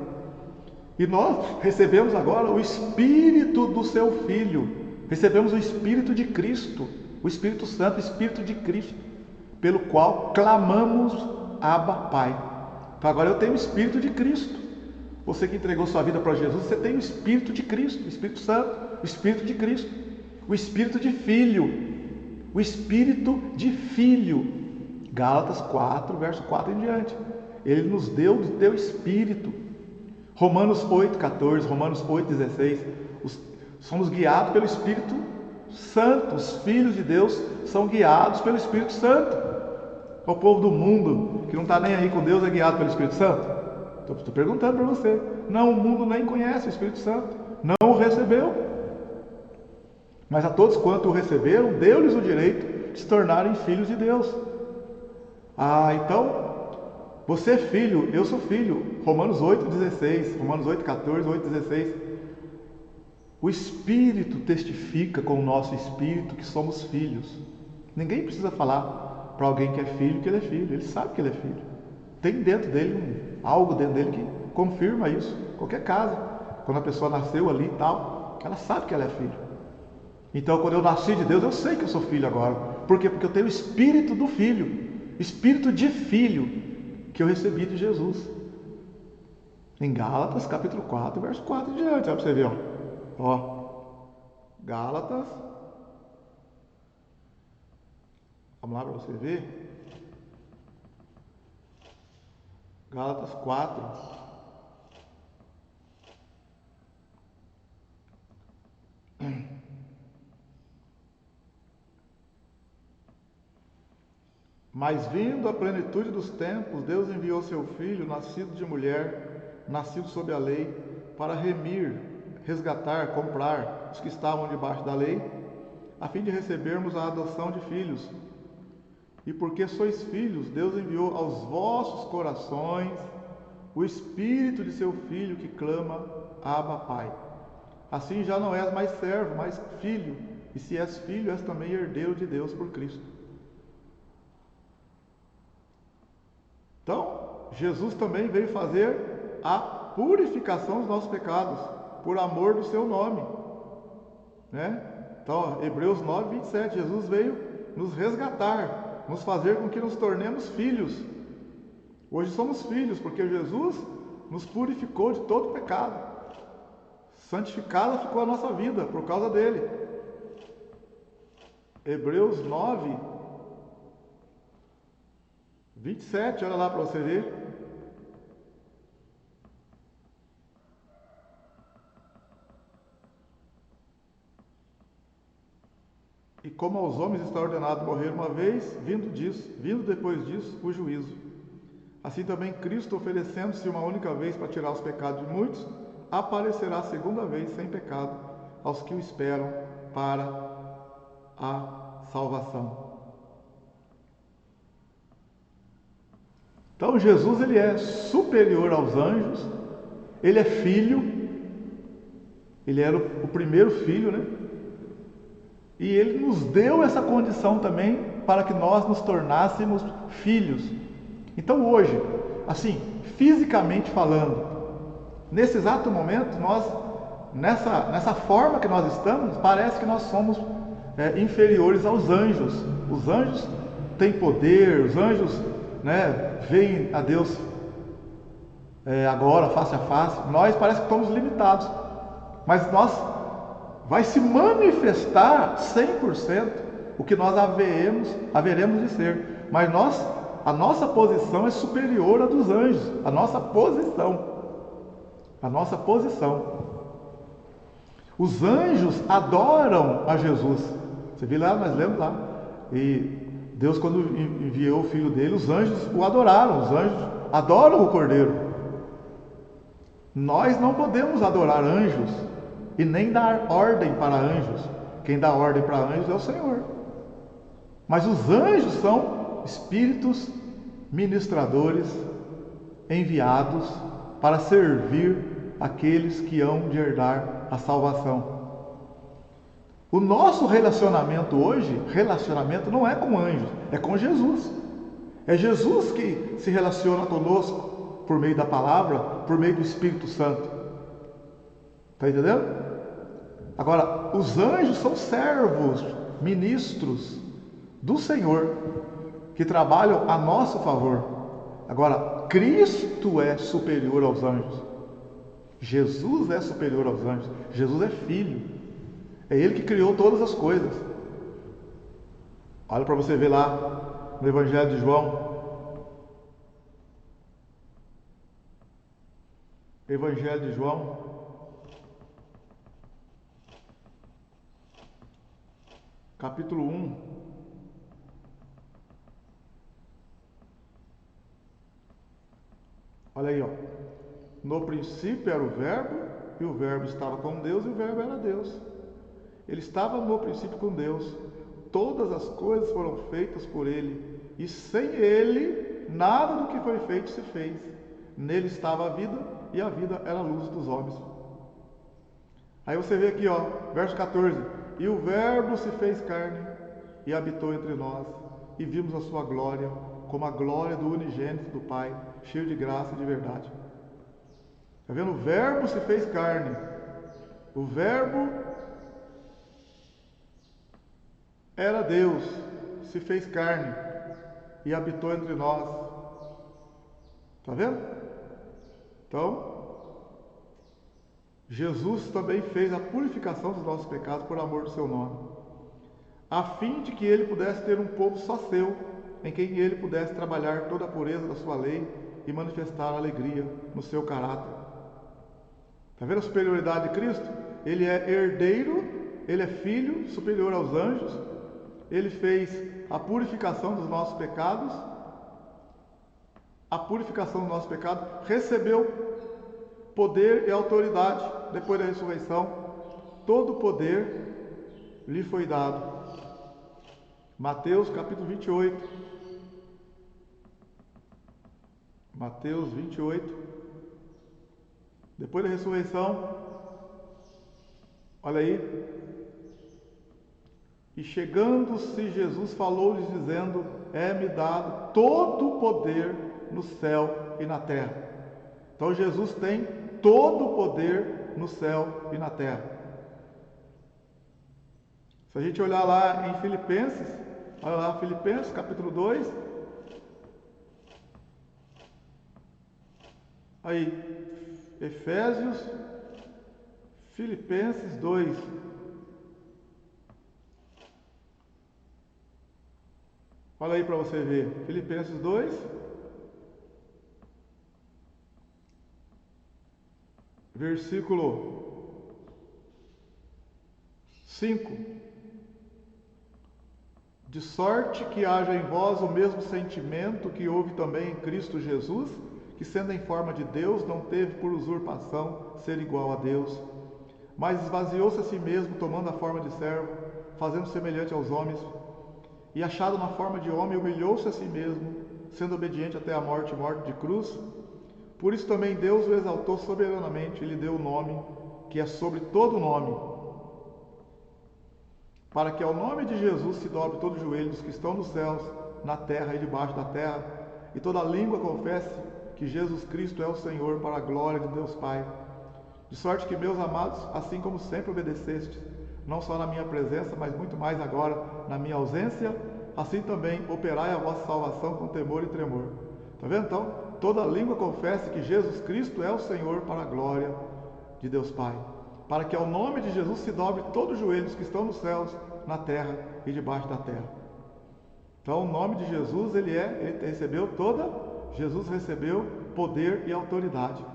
E nós recebemos agora o Espírito do seu Filho, recebemos o Espírito de Cristo, o Espírito Santo, o Espírito de Cristo, pelo qual clamamos: Abba, Pai. Então agora eu tenho o Espírito de Cristo. Você que entregou sua vida para Jesus, você tem o Espírito de Cristo, o Espírito Santo, o Espírito de Cristo, o Espírito de Filho, o Espírito de Filho. Gálatas 4, verso 4 em diante. Ele nos deu do teu Espírito. Romanos 8,14, Romanos 8,16. Somos guiados pelo Espírito Santo. Os filhos de Deus são guiados pelo Espírito Santo. O povo do mundo que não está nem aí com Deus é guiado pelo Espírito Santo? Estou perguntando para você. Não, o mundo nem conhece o Espírito Santo, não o recebeu. Mas a todos quanto o receberam, deu-lhes o direito de se tornarem filhos de Deus. Então, você é filho, eu sou filho. Romanos 8,16, Romanos 8,14, 8,16. O Espírito testifica com o nosso Espírito que somos filhos. Ninguém precisa falar para alguém que é filho que ele é filho. Ele sabe que ele é filho. Tem dentro dele algo dentro dele que confirma isso. Qualquer casa, quando a pessoa nasceu ali e tal, ela sabe que ela é filho. Então, quando eu nasci de Deus, eu sei que eu sou filho agora. Por quê? Porque eu tenho o Espírito do Filho, Espírito de Filho, que eu recebi de Jesus. Em Gálatas, capítulo 4, verso 4 em diante. Olha para você ver, Gálatas Vamos lá para você ver. Gálatas 4. Mas vindo a plenitude dos tempos, Deus enviou seu Filho, nascido de mulher, nascido sob a lei, para remir, resgatar, comprar os que estavam debaixo da lei, a fim de recebermos a adoção de filhos. E porque sois filhos, Deus enviou aos vossos corações o Espírito de seu Filho que clama, Abba, Pai. Assim já não és mais servo, mas filho, e se és filho, és também herdeiro de Deus por Cristo. Então, Jesus também veio fazer a purificação dos nossos pecados, por amor do seu nome, né? Então, Hebreus 9, 27, Jesus veio nos resgatar, nos fazer com que nos tornemos filhos. Hoje somos filhos, porque Jesus nos purificou de todo pecado. Santificada ficou a nossa vida por causa dele. Hebreus 9, 27, olha lá para você ver. E como aos homens está ordenado morrer uma vez, vindo depois disso o juízo. Assim também Cristo, oferecendo-se uma única vez para tirar os pecados de muitos, aparecerá a segunda vez sem pecado aos que o esperam para a salvação. Então Jesus, ele é superior aos anjos, ele é filho, ele era o primeiro filho, né? E ele nos deu essa condição também para que nós nos tornássemos filhos. Então hoje, assim, fisicamente falando, nesse exato momento, nós, nessa forma que nós estamos, parece que nós somos inferiores aos anjos. Os anjos têm poder, os anjos, né, veem a Deus agora, face a face. Nós parece que estamos limitados, mas nós vai se manifestar 100% o que nós haveremos de ser. Mas a nossa posição é superior à dos anjos. A nossa posição. Os anjos adoram a Jesus. Você viu lá, nós lemos lá. E Deus, quando enviou o Filho dele, os anjos o adoraram. Os anjos adoram o Cordeiro. Nós não podemos adorar anjos e nem dar ordem para anjos. Quem dá ordem para anjos é o Senhor. Mas os anjos são espíritos ministradores enviados para servir aqueles que hão de herdar a salvação. O nosso relacionamento hoje, relacionamento não é com anjos, é com Jesus. É Jesus que se relaciona conosco por meio da palavra, por meio do Espírito Santo. Está entendendo? Agora, os anjos são servos, ministros do Senhor, que trabalham a nosso favor. Agora, Cristo é superior aos anjos. Jesus é superior aos anjos. Jesus é filho. É Ele que criou todas as coisas. Olha para você ver lá no Evangelho de João. Evangelho de João. Capítulo 1. Olha aí, ó. No princípio era o Verbo, e o Verbo estava com Deus, e o Verbo era Deus. Ele estava no princípio com Deus. Todas as coisas foram feitas por Ele, e sem Ele, nada do que foi feito se fez. Nele estava a vida, e a vida era a luz dos homens. Aí você vê aqui, ó, verso 14. E o Verbo se fez carne, e habitou entre nós, e vimos a sua glória, como a glória do unigênito do Pai, cheio de graça e de verdade. Está vendo? O Verbo se fez carne. O Verbo era Deus, se fez carne e habitou entre nós. Está vendo? Então, Jesus também fez a purificação dos nossos pecados por amor do seu nome. a fim de que ele pudesse ter um povo só seu, em quem ele pudesse trabalhar toda a pureza da sua lei e manifestar a alegria no seu caráter. Está vendo a superioridade de Cristo? Ele é herdeiro, ele é filho, superior aos anjos, ele fez a purificação dos nossos pecados, recebeu poder e autoridade depois da ressurreição, todo o poder lhe foi dado. Mateus capítulo 28. Mateus 28. Depois da ressurreição, olha aí. E chegando-se Jesus falou-lhes dizendo: é-me dado todo o poder no céu e na terra. Então Jesus tem todo o poder no céu e na terra. Se a gente olhar lá em Filipenses, olha lá, Filipenses capítulo 2. Aí, Efésios, Filipenses 2. Olha aí para você ver. Filipenses 2. Versículo 5. De sorte que haja em vós o mesmo sentimento que houve também em Cristo Jesus, que sendo em forma de Deus, não teve por usurpação ser igual a Deus, mas esvaziou-se a si mesmo, tomando a forma de servo, fazendo semelhante aos homens, e achado na forma de homem, humilhou-se a si mesmo, sendo obediente até a morte de cruz. Por isso também Deus o exaltou soberanamente e lhe deu o nome que é sobre todo nome, para que ao nome de Jesus se dobre todo o joelho dos que estão nos céus, na terra e debaixo da terra, e toda língua confesse que Jesus Cristo é o Senhor, para a glória de Deus Pai. De sorte que, meus amados, assim como sempre obedecestes, não só na minha presença, mas muito mais agora na minha ausência, assim também operai a vossa salvação com temor e tremor. Está vendo então? Toda língua confesse que Jesus Cristo é o Senhor, para a glória de Deus Pai. Para que ao nome de Jesus se dobre todos os joelhos que estão nos céus, na terra e debaixo da terra. Então, o nome de Jesus, Jesus recebeu poder e autoridade.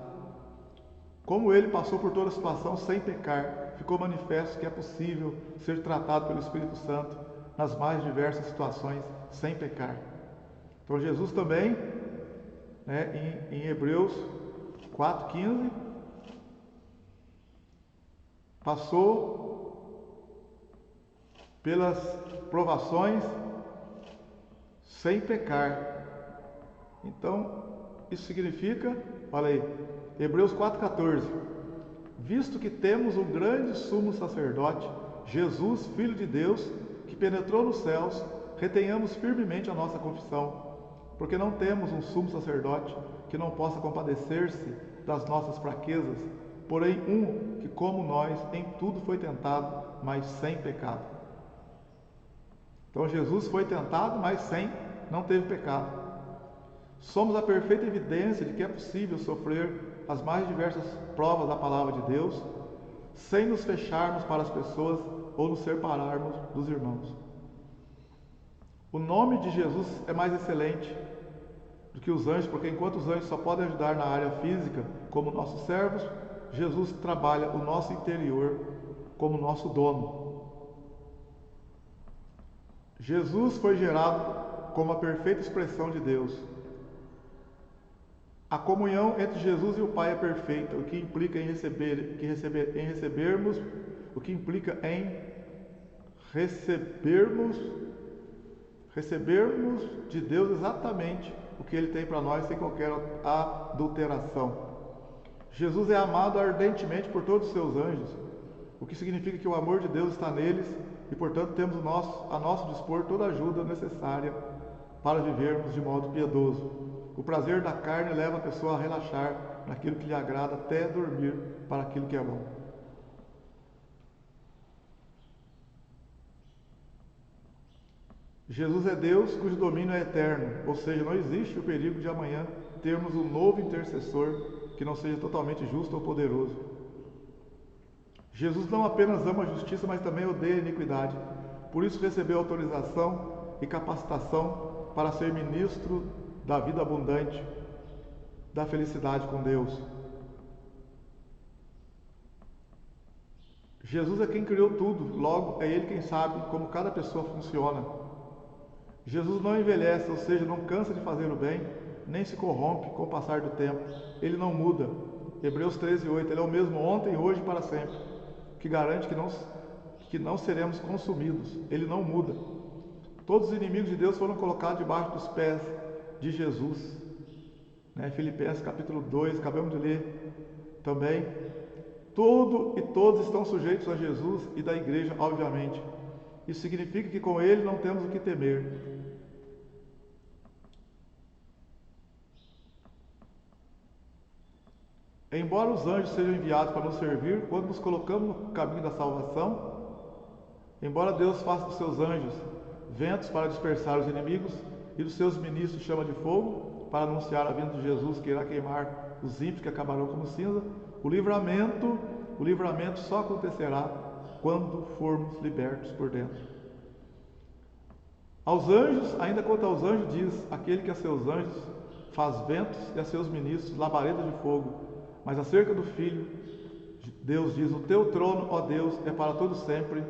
Como ele passou por toda a situação sem pecar, ficou manifesto que é possível ser tratado pelo Espírito Santo nas mais diversas situações sem pecar. Então, Jesus também, em Hebreus 4,15, passou pelas provações sem pecar. Então, isso significa, olha aí, Hebreus 4,14: visto que temos um grande sumo sacerdote, Jesus, Filho de Deus, que penetrou nos céus, retenhamos firmemente a nossa confissão, porque não temos um sumo sacerdote que não possa compadecer-se das nossas fraquezas, porém um que, como nós, em tudo foi tentado, mas sem pecado. Então Jesus foi tentado, mas não teve pecado. Somos a perfeita evidência de que é possível sofrer as mais diversas provas da palavra de Deus, sem nos fecharmos para as pessoas ou nos separarmos dos irmãos. O nome de Jesus é mais excelente do que os anjos, porque enquanto os anjos só podem ajudar na área física como nossos servos, Jesus trabalha o nosso interior como nosso dono. Jesus foi gerado como a perfeita expressão de Deus. A comunhão entre Jesus e o Pai é perfeita, o que implica em recebermos de Deus exatamente o que Ele tem para nós, sem qualquer adulteração. Jesus é amado ardentemente por todos os seus anjos, o que significa que o amor de Deus está neles e, portanto, temos a nosso dispor toda a ajuda necessária para vivermos de modo piedoso. O prazer da carne leva a pessoa a relaxar naquilo que lhe agrada até dormir para aquilo que é bom. Jesus é Deus cujo domínio é eterno, ou seja, não existe o perigo de amanhã termos um novo intercessor que não seja totalmente justo ou poderoso. Jesus não apenas ama a justiça, mas também odeia a iniquidade. Por isso recebeu autorização e capacitação para ser ministro da vida abundante, da felicidade com Deus. Jesus é quem criou tudo, logo é Ele quem sabe como cada pessoa funciona. Jesus não envelhece, ou seja, não cansa de fazer o bem, nem se corrompe com o passar do tempo. Ele não muda. Hebreus 13:8, Ele é o mesmo ontem, hoje e para sempre, que garante que não seremos consumidos. Ele não muda. Todos os inimigos de Deus foram colocados debaixo dos pés de Jesus. Filipenses capítulo 2, acabamos de ler também. Tudo e todos estão sujeitos a Jesus e da igreja, obviamente. Isso significa que com Ele não temos o que temer. Embora os anjos sejam enviados para nos servir, quando nos colocamos no caminho da salvação, embora Deus faça dos seus anjos ventos para dispersar os inimigos e dos seus ministros chama de fogo para anunciar a vinda de Jesus, que irá queimar os ímpios que acabarão como cinza, o livramento só acontecerá quando formos libertos por dentro. Aos anjos, ainda quanto aos anjos, diz: aquele que a seus anjos faz ventos e a seus ministros labaredas de fogo. Mas acerca do Filho, Deus diz: o teu trono, ó Deus, é para todo sempre,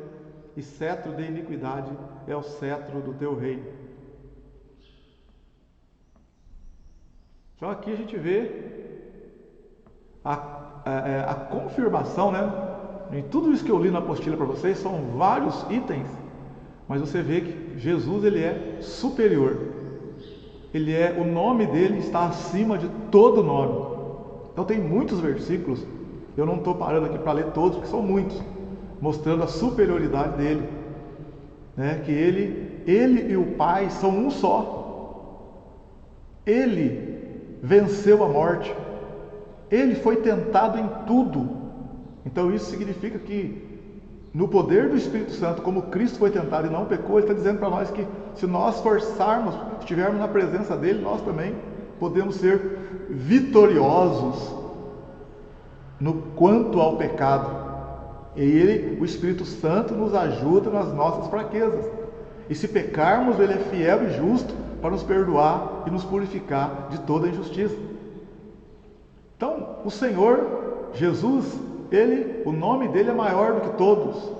e cetro de iniquidade é o cetro do teu reino. Então aqui a gente vê a confirmação, em tudo isso que eu li na apostila para vocês, são vários itens, mas você vê que Jesus, ele é superior. O nome dele está acima de todo nome. Então tem muitos versículos, eu não estou parando aqui para ler todos, porque são muitos, mostrando a superioridade dele, que ele e o Pai são um só. Ele venceu a morte, ele foi tentado em tudo. Então isso significa que no poder do Espírito Santo, como Cristo foi tentado e não pecou, ele está dizendo para nós que se nós forçarmos, estivermos na presença dele, nós também podemos ser vitoriosos no quanto ao pecado. E o Espírito Santo, nos ajuda nas nossas fraquezas. E se pecarmos, ele é fiel e justo para nos perdoar e nos purificar de toda injustiça. Então, o Senhor Jesus, o nome dele é maior do que todos.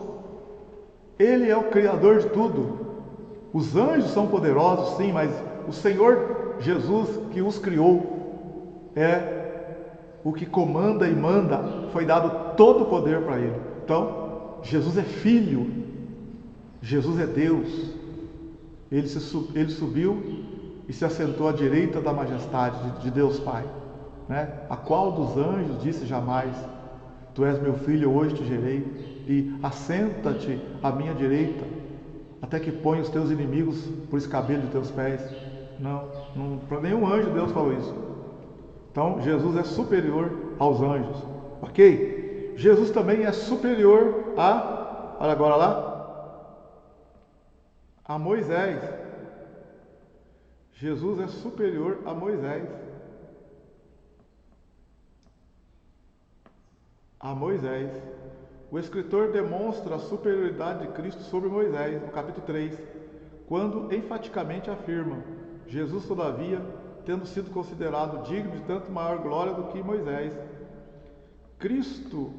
Ele é o Criador de tudo. Os anjos são poderosos, sim, mas o Senhor Jesus, que os criou, é o que comanda e manda. Foi dado todo o poder para ele. Então, Jesus é Filho, Jesus é Deus. Ele subiu e se assentou à direita da majestade de Deus Pai. A qual dos anjos disse jamais: tu és meu filho, hoje te gerei, e assenta-te à minha direita, até que ponha os teus inimigos por escabelo de teus pés. Não, para nenhum anjo Deus falou isso. Então Jesus é superior aos anjos, ok? Jesus também é superior olha agora lá, a Moisés. Jesus é superior a Moisés. O escritor demonstra a superioridade de Cristo sobre Moisés, no capítulo 3, quando enfaticamente afirma: Jesus, todavia, tendo sido considerado digno de tanto maior glória do que Moisés. Cristo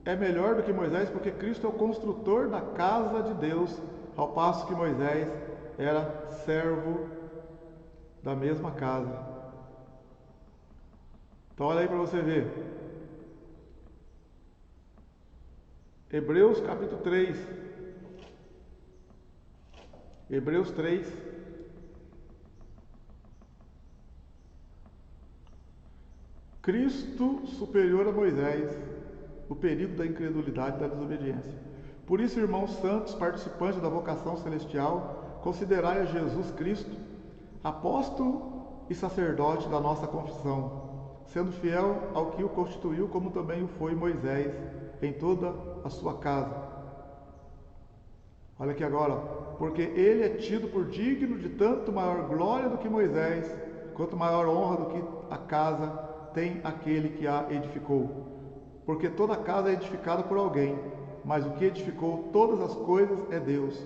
é melhor do que Moisés, porque Cristo é o construtor da casa de Deus, ao passo que Moisés era servo da mesma casa. Então olha aí para você ver. Hebreus capítulo 3. Hebreus 3. Cristo superior a Moisés, o perigo da incredulidade e da desobediência. Por isso, irmãos santos, participantes da vocação celestial, considerai a Jesus Cristo, apóstolo e sacerdote da nossa confissão, sendo fiel ao que o constituiu, como também o foi Moisés, em toda a sua casa. Olha aqui agora, porque ele é tido por digno de tanto maior glória do que Moisés, quanto maior honra do que a casa tem aquele que a edificou. Porque toda casa é edificada por alguém, mas o que edificou todas as coisas é Deus.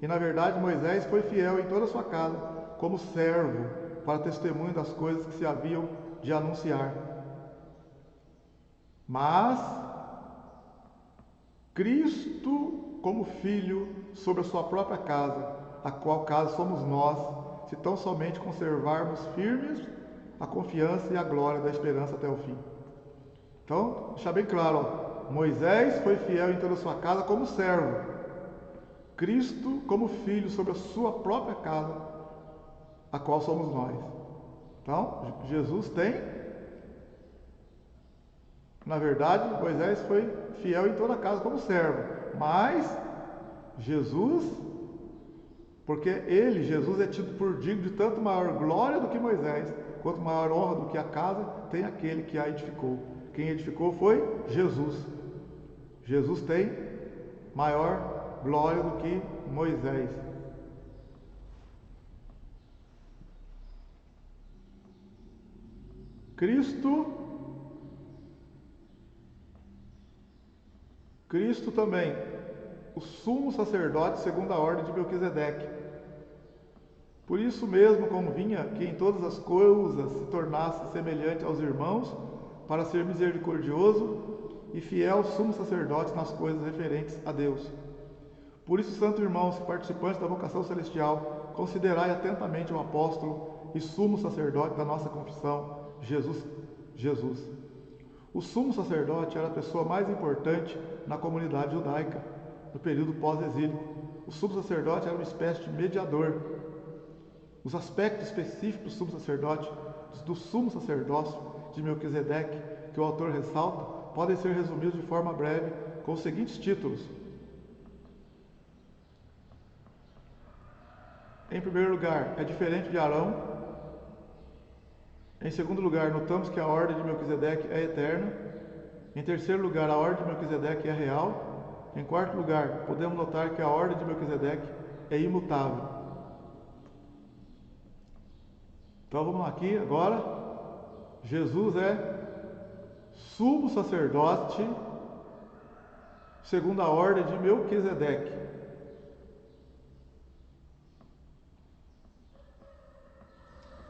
E na verdade Moisés foi fiel em toda a sua casa, como servo, para testemunho das coisas que se haviam de anunciar. Mas Cristo como filho sobre a sua própria casa, a qual casa somos nós, se tão somente conservarmos firmes a confiança e a glória da esperança até o fim. Então, deixar bem claro, ó, Moisés foi fiel em toda a sua casa como servo. Cristo como filho sobre a sua própria casa, a qual somos nós. Então, Jesus tem, na verdade, Moisés foi fiel em toda a casa como servo, mas Jesus, porque ele, Jesus, é tido por digno de tanto maior glória do que Moisés, quanto maior honra do que a casa, tem aquele que a edificou. Quem edificou foi Jesus. Jesus tem maior glória do que Moisés. Cristo também, o sumo sacerdote segundo a ordem de Melquisedeque. Por isso mesmo convinha que em todas as coisas se tornasse semelhante aos irmãos, para ser misericordioso e fiel sumo sacerdote nas coisas referentes a Deus. Por isso, santos irmãos, participantes da vocação celestial, considerai atentamente o apóstolo e sumo sacerdote da nossa confissão, Jesus. O sumo sacerdote era a pessoa mais importante na comunidade judaica, no período pós-exílico. O sumo sacerdote era uma espécie de mediador. Os aspectos específicos do sumo sacerdócio de Melquisedeque, que o autor ressalta, podem ser resumidos de forma breve com os seguintes títulos. Em primeiro lugar, é diferente de Arão. Em segundo lugar, notamos que a ordem de Melquisedeque é eterna. Em terceiro lugar, a ordem de Melquisedeque é real. Em quarto lugar, podemos notar que a ordem de Melquisedeque é imutável. Então vamos aqui agora. Jesus é sumo sacerdote segundo a ordem de Melquisedeque.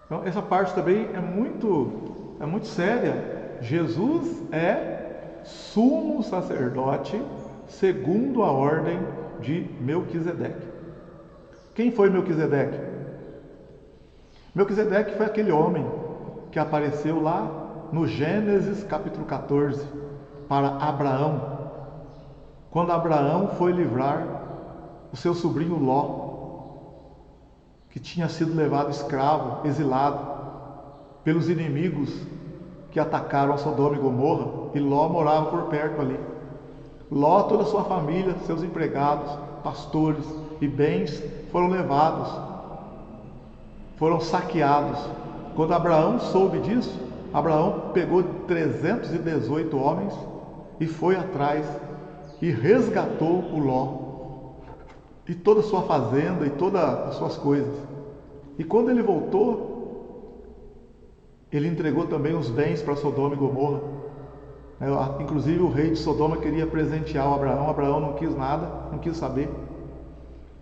Então essa parte também é muito séria. Jesus é sumo sacerdote segundo a ordem de Melquisedeque. Quem foi Melquisedeque? Melquisedeque foi aquele homem que apareceu lá no Gênesis capítulo 14 para Abraão, quando Abraão foi livrar o seu sobrinho Ló, que tinha sido levado escravo, exilado pelos inimigos que atacaram Sodoma e Gomorra, e Ló morava por perto ali. Ló, toda a sua família, seus empregados, pastores e bens foram levados, foram saqueados. Quando Abraão soube disso, Abraão pegou 318 homens e foi atrás e resgatou o Ló e toda a sua fazenda e todas as suas coisas. E quando ele voltou, ele entregou também os bens para Sodoma e Gomorra. Inclusive o rei de Sodoma queria presentear o Abraão. Abraão não quis nada, não quis saber.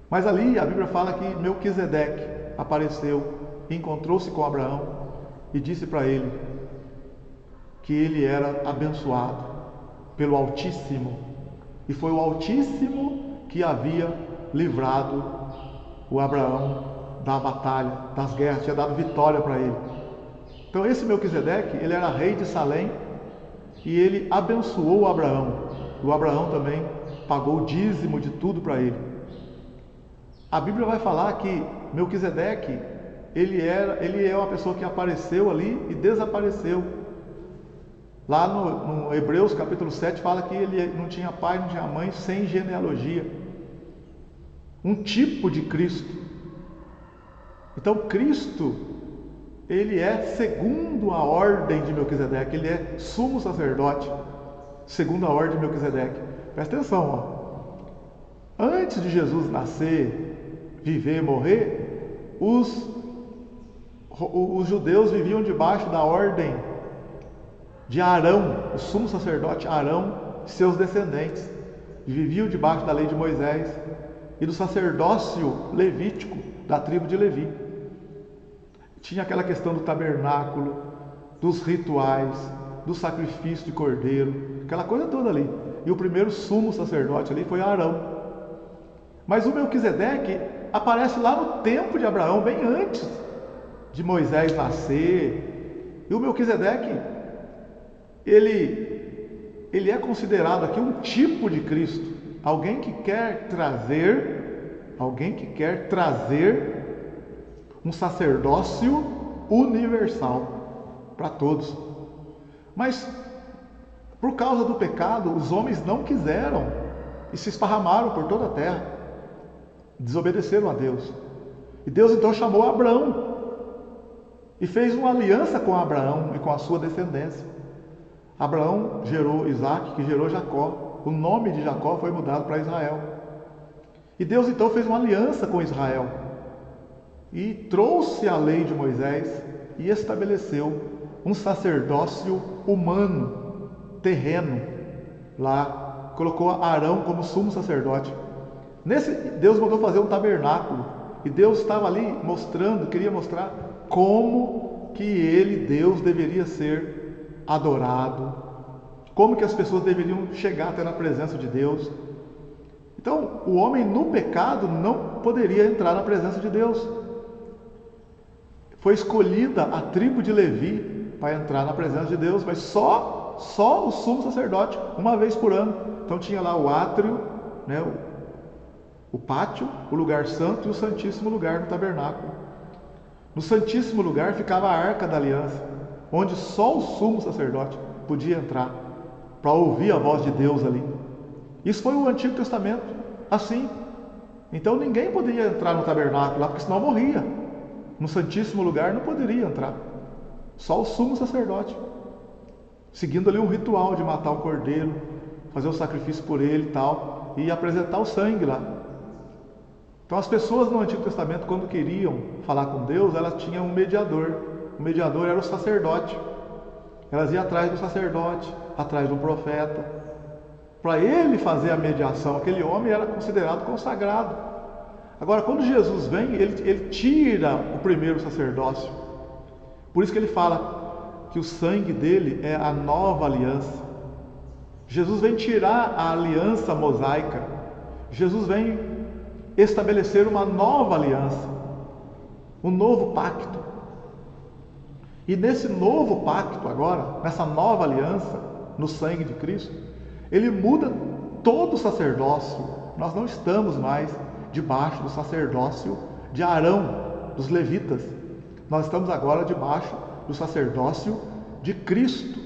Mas ali a Bíblia fala que Melquisedeque apareceu, encontrou-se com Abraão e disse para ele que ele era abençoado pelo Altíssimo. E foi o Altíssimo que havia livrado o Abraão da batalha, das guerras, tinha dado vitória para ele. Então esse Melquisedeque, ele era rei de Salém e ele abençoou o Abraão. O Abraão também pagou o dízimo de tudo para ele. A Bíblia vai falar que Melquisedeque, ele é uma pessoa que apareceu ali e desapareceu. Lá no Hebreus capítulo 7 fala que ele não tinha pai, não tinha mãe, sem genealogia. Um tipo de Cristo. Então Cristo, ele é segundo a ordem de Melquisedeque, ele é sumo sacerdote segundo a ordem de Melquisedeque. Presta atenção, ó. Antes de Jesus nascer, viver e morrer, os judeus viviam debaixo da ordem de Arão, o sumo sacerdote Arão e seus descendentes. Viviam debaixo da lei de Moisés. e do sacerdócio levítico da tribo de Levi. Tinha aquela questão do tabernáculo, dos rituais, do sacrifício de cordeiro, aquela coisa toda ali. E o primeiro sumo sacerdote ali foi Arão. Mas o Melquisedeque aparece lá no tempo de Abraão, bem antes de Moisés nascer. E o Melquisedeque, ele é considerado aqui um tipo de Cristo, alguém que quer trazer um sacerdócio universal para todos. Mas por causa do pecado, os homens não quiseram e se esparramaram por toda a terra, desobedeceram a Deus. E Deus então chamou Abraão e fez uma aliança com Abraão e com a sua descendência. Abraão gerou Isaac, que gerou Jacó. O nome de Jacó foi mudado para Israel. E Deus então fez uma aliança com Israel e trouxe a lei de Moisés e estabeleceu um sacerdócio humano, terreno, lá. Colocou Arão como sumo sacerdote. Deus mandou fazer um tabernáculo. E Deus estava ali queria mostrar como que ele, Deus, deveria ser adorado, como que as pessoas deveriam chegar até na presença de Deus. Então, o homem no pecado não poderia entrar na presença de Deus. Foi escolhida a tribo de Levi para entrar na presença de Deus, mas só o sumo sacerdote, uma vez por ano. Então tinha lá o átrio, né, o pátio, o lugar santo e o santíssimo lugar no tabernáculo. No santíssimo lugar ficava a arca da aliança, onde só o sumo sacerdote podia entrar para ouvir a voz de Deus ali. Isso foi o Antigo Testamento, assim. Então ninguém poderia entrar no tabernáculo lá, porque senão morria. No santíssimo lugar não poderia entrar, só o sumo sacerdote, seguindo ali um ritual de matar o cordeiro, fazer o sacrifício por ele e tal, e apresentar o sangue lá. Então as pessoas no Antigo Testamento, quando queriam falar com Deus, elas tinham um mediador. O mediador era o sacerdote. Elas iam atrás do sacerdote, atrás do profeta, para ele fazer a mediação. Aquele homem era considerado consagrado. Agora, quando Jesus vem, ele tira o primeiro sacerdócio. Por isso que ele fala que o sangue dele é a nova aliança. Jesus vem tirar a aliança mosaica. Jesus vem estabelecer uma nova aliança, um novo pacto. E nesse novo pacto agora, nessa nova aliança, no sangue de Cristo, ele muda todo o sacerdócio. Nós não estamos mais debaixo do sacerdócio de Arão, dos levitas. Nós estamos agora debaixo do sacerdócio de Cristo,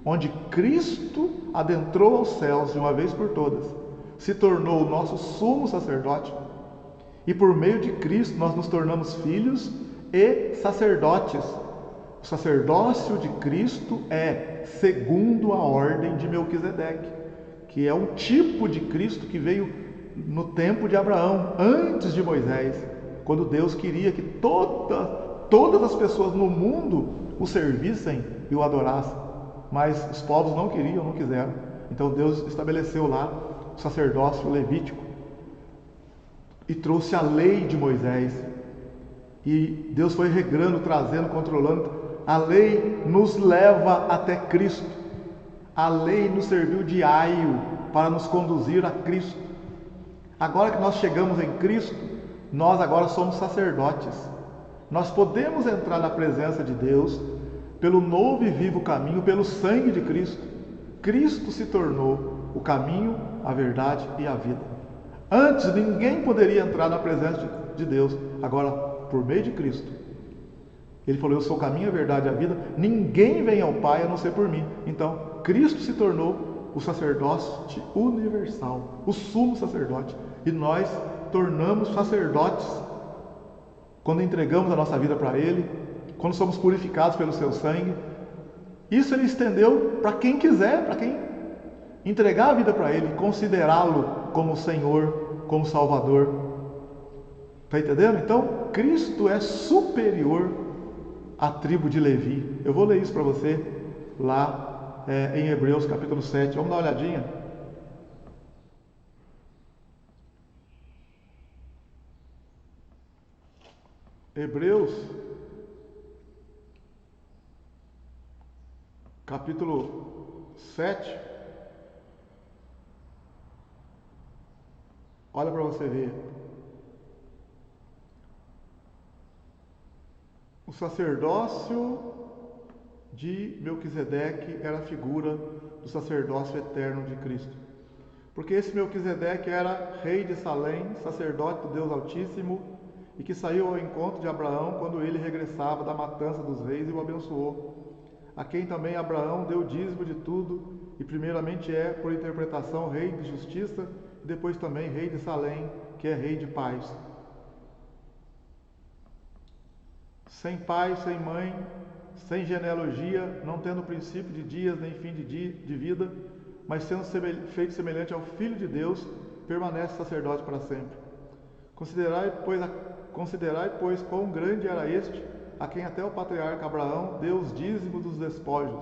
onde Cristo adentrou aos céus de uma vez por todas, se tornou o nosso sumo sacerdote, e por meio de Cristo nós nos tornamos filhos e sacerdotes. O sacerdócio de Cristo é segundo a ordem de Melquisedeque, que é um tipo de Cristo que veio no tempo de Abraão, antes de Moisés, quando Deus queria que todas as pessoas no mundo o servissem e o adorassem, mas os povos não queriam, não quiseram. Então Deus estabeleceu lá o sacerdócio levítico e trouxe a lei de Moisés. E Deus foi regrando, trazendo, controlando. A lei nos leva até Cristo. A lei nos serviu de aio para nos conduzir a Cristo. Agora que nós chegamos em Cristo, nós agora somos sacerdotes. Nós podemos entrar na presença de Deus pelo novo e vivo caminho, pelo sangue de Cristo. Cristo se tornou o caminho, a verdade e a vida. Antes ninguém poderia entrar na presença de Deus. Agora, por meio de Cristo, Ele falou: eu sou o caminho, a verdade e a vida. Ninguém vem ao Pai a não ser por mim. Então, Cristo se tornou o sacerdote universal, o sumo sacerdote. E nós tornamos sacerdotes quando entregamos a nossa vida para Ele, quando somos purificados pelo seu sangue. Isso Ele estendeu para quem quiser, para quem entregar a vida para Ele, considerá-lo como Senhor, como Salvador. Está entendendo? Então, Cristo é superior à tribo de Levi. Eu vou ler isso para você lá em Hebreus capítulo 7. Vamos dar uma olhadinha? Hebreus, capítulo 7. Olha para você ver. O sacerdócio de Melquisedeque era a figura do sacerdócio eterno de Cristo. Porque esse Melquisedeque era rei de Salém, sacerdote do Deus Altíssimo, e que saiu ao encontro de Abraão quando ele regressava da matança dos reis e o abençoou. A quem também Abraão deu dízimo de tudo, e primeiramente é, por interpretação, rei de justiça, e depois também rei de Salém, que é rei de paz. Sem pai, sem mãe, sem genealogia, não tendo princípio de dias nem fim de vida, mas sendo feito semelhante ao Filho de Deus, permanece sacerdote para sempre. Considerai, pois, quão grande era este, a quem até o patriarca Abraão deu os dízimos dos despojos.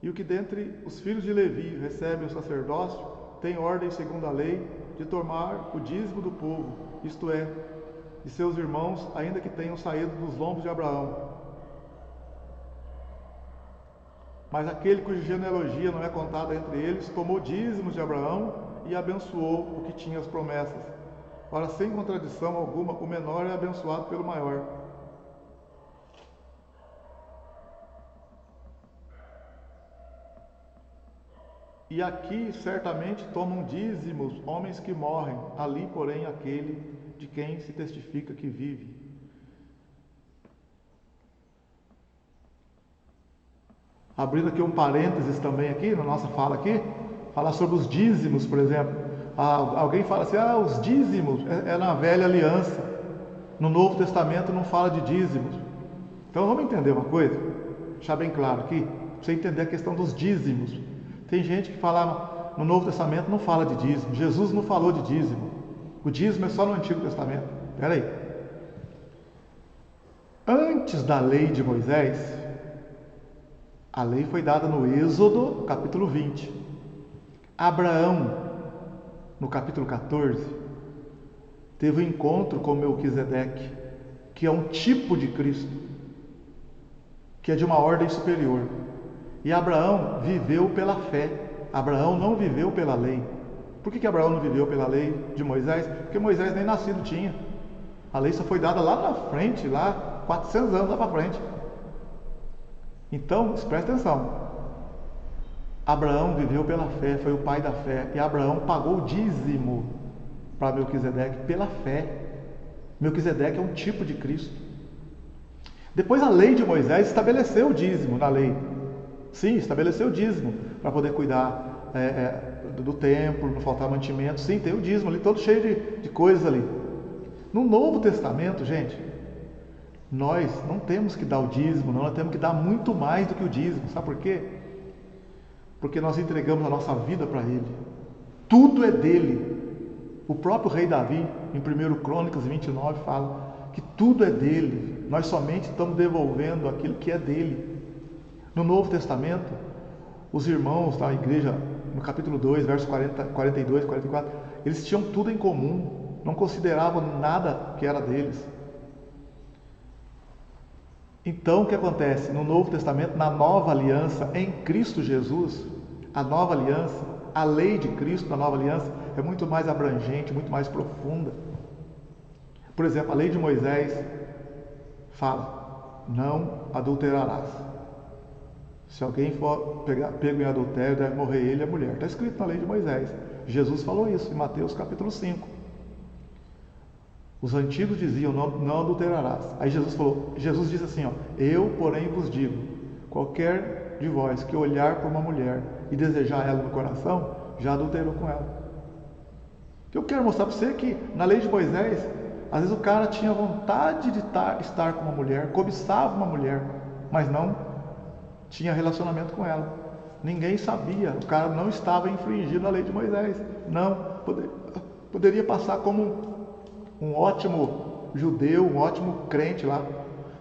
E o que dentre os filhos de Levi recebe o sacerdócio, tem ordem segundo a lei, de tomar o dízimo do povo, isto é, de seus irmãos, ainda que tenham saído dos lombos de Abraão. Mas aquele cuja genealogia não é contada entre eles, tomou dízimos de Abraão e abençoou o que tinha as promessas. Ora, sem contradição alguma, o menor é abençoado pelo maior. E aqui certamente tomam dízimos homens que morrem, ali, porém, aquele de quem se testifica que vive. Abrindo aqui um parênteses também aqui, na nossa fala aqui, falar sobre os dízimos, por exemplo. Alguém fala assim, os dízimos é na velha aliança. No Novo Testamento não fala de dízimos. Então vamos entender uma coisa, deixar bem claro aqui, para você entender a questão dos dízimos. Tem gente que fala no Novo Testamento não fala de dízimo. Jesus não falou de dízimo. O dízimo é só no Antigo Testamento. Espera aí. Antes da lei de Moisés, a lei foi dada no Êxodo, capítulo 20. Abraão, no capítulo 14, teve um encontro com Melquisedeque, que é um tipo de Cristo, que é de uma ordem superior. E Abraão viveu pela fé. Abraão não viveu pela lei. Por que Abraão não viveu pela lei de Moisés? Porque Moisés nem nascido tinha. A lei só foi dada lá na frente, lá 400 anos lá para frente. Então, presta atenção. Abraão viveu pela fé, foi o pai da fé. E Abraão pagou o dízimo para Melquisedeque pela fé. Melquisedeque é um tipo de Cristo. Depois a lei de Moisés estabeleceu o dízimo na lei. Sim, estabeleceu o dízimo para poder cuidar do templo, não faltar mantimento. Sim, tem o dízimo ali, todo cheio de coisas ali. No Novo Testamento, gente, nós não temos que dar o dízimo, não, nós temos que dar muito mais do que o dízimo. Sabe por quê? Porque nós entregamos a nossa vida para Ele. Tudo é dele. O próprio rei Davi, em 1 Crônicas 29, fala que tudo é dele. Nós somente estamos devolvendo aquilo que é dele. No Novo Testamento, os irmãos da igreja, no capítulo 2, versos 42, 44, eles tinham tudo em comum, não consideravam nada que era deles. Então, o que acontece? No Novo Testamento, na nova aliança, em Cristo Jesus, a nova aliança, a lei de Cristo da nova aliança é muito mais abrangente, muito mais profunda. Por exemplo, a lei de Moisés fala, não adulterarás. Se alguém for pego em adultério, deve morrer ele e a mulher. Está escrito na lei de Moisés. Jesus falou isso em Mateus capítulo 5. Os antigos diziam, não adulterarás. Aí Jesus disse assim, eu, porém, vos digo, qualquer de vós que olhar para uma mulher e desejar ela no coração, já adulterou com ela. O que eu quero mostrar para você é que na lei de Moisés, às vezes o cara tinha vontade de estar com uma mulher, cobiçava uma mulher, mas não tinha relacionamento com ela. Ninguém sabia, o cara não estava infringindo a lei de Moisés. Não, poderia passar como um ótimo judeu, um ótimo crente lá.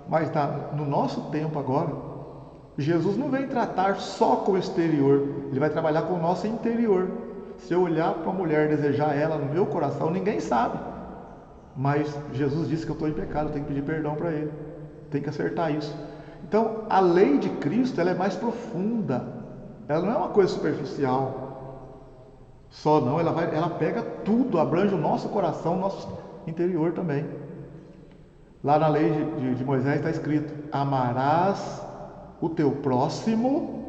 Mas no nosso tempo agora, Jesus não vem tratar só com o exterior, Ele vai trabalhar com o nosso interior. Se eu olhar para uma mulher e desejar ela no meu coração, ninguém sabe. Mas Jesus disse que eu estou em pecado, eu tenho que pedir perdão para Ele. Tem que acertar isso. Então, a lei de Cristo, ela é mais profunda. Ela não é uma coisa superficial. Só não, ela pega tudo, abrange o nosso coração, o nosso interior também. Lá na lei de Moisés está escrito: amarás o teu próximo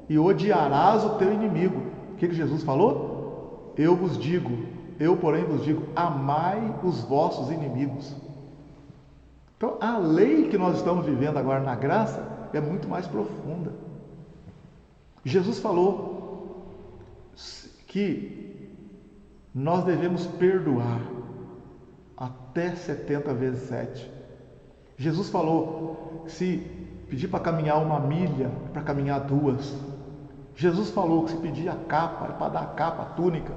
e odiarás o teu inimigo. O que Jesus falou? Eu porém vos digo, amai os vossos inimigos. Então a lei que nós estamos vivendo agora na graça é muito mais profunda. Jesus falou que nós devemos perdoar até 70 vezes 7. Jesus falou que se pedir para caminhar 1 milha, é para caminhar 2. Jesus falou que se pedir a capa, é para dar a capa, a túnica.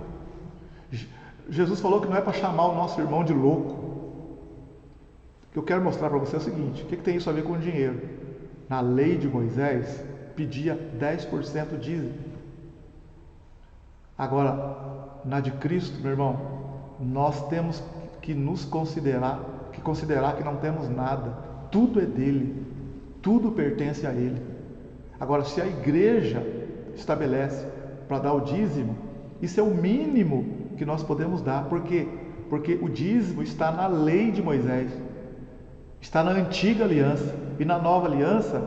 Jesus falou que não é para chamar o nosso irmão de louco. O que eu quero mostrar para você é o seguinte: o que tem isso a ver com dinheiro? Na lei de Moisés, pedia 10% dízimo. Agora, na de Cristo, meu irmão, nós temos que considerar que não temos nada. Tudo é dele, tudo pertence a ele. Agora, se a igreja estabelece para dar o dízimo, isso é o mínimo que nós podemos dar. Por quê? Porque o dízimo está na lei de Moisés, está na antiga aliança. E na nova aliança,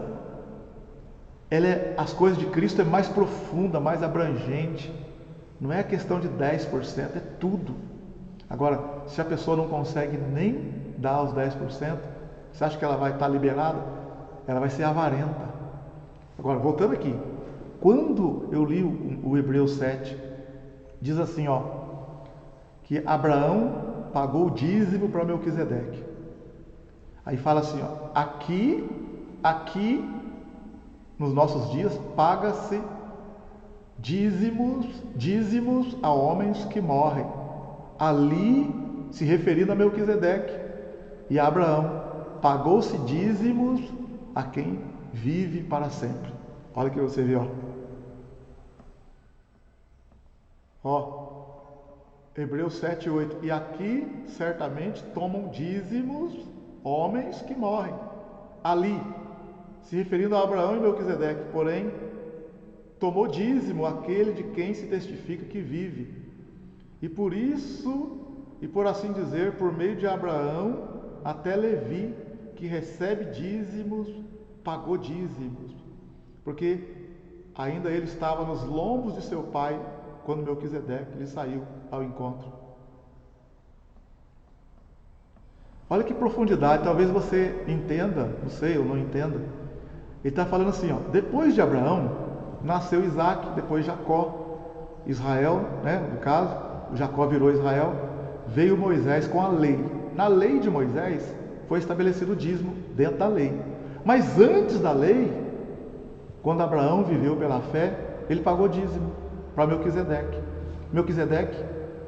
as coisas de Cristo é mais profunda, mais abrangente. Não é a questão de 10%, é tudo. Agora, se a pessoa não consegue nem dar os 10%, você acha que ela vai estar liberada? Ela vai ser avarenta. Agora, voltando aqui, quando eu li o Hebreus 7, diz assim, que Abraão pagou o dízimo para Melquisedeque. Aí fala assim, aqui nos nossos dias paga-se dízimos a homens que morrem. Ali, se referindo a Melquisedeque e a Abraão, pagou-se dízimos a quem vive para sempre. Olha o que você vê, Hebreus 7, 8. E aqui certamente tomam dízimos homens que morrem. Ali, se referindo a Abraão e Melquisedeque, porém, tomou dízimo aquele de quem se testifica que vive. E por isso, e por assim dizer, por meio de Abraão, até Levi, que recebe dízimos, pagou dízimos. Porque ainda ele estava nos lombos de seu pai, quando Melquisedeque lhe saiu ao encontro. Olha que profundidade, talvez você entenda, não sei, ou não entenda. Ele está falando assim, depois de Abraão, nasceu Isaac, depois Jacó, Israel, no caso, Jacó virou Israel, veio Moisés com a lei. Na lei de Moisés foi estabelecido o dízimo dentro da lei. Mas antes da lei, quando Abraão viveu pela fé, ele pagou dízimo para Melquisedeque. Melquisedeque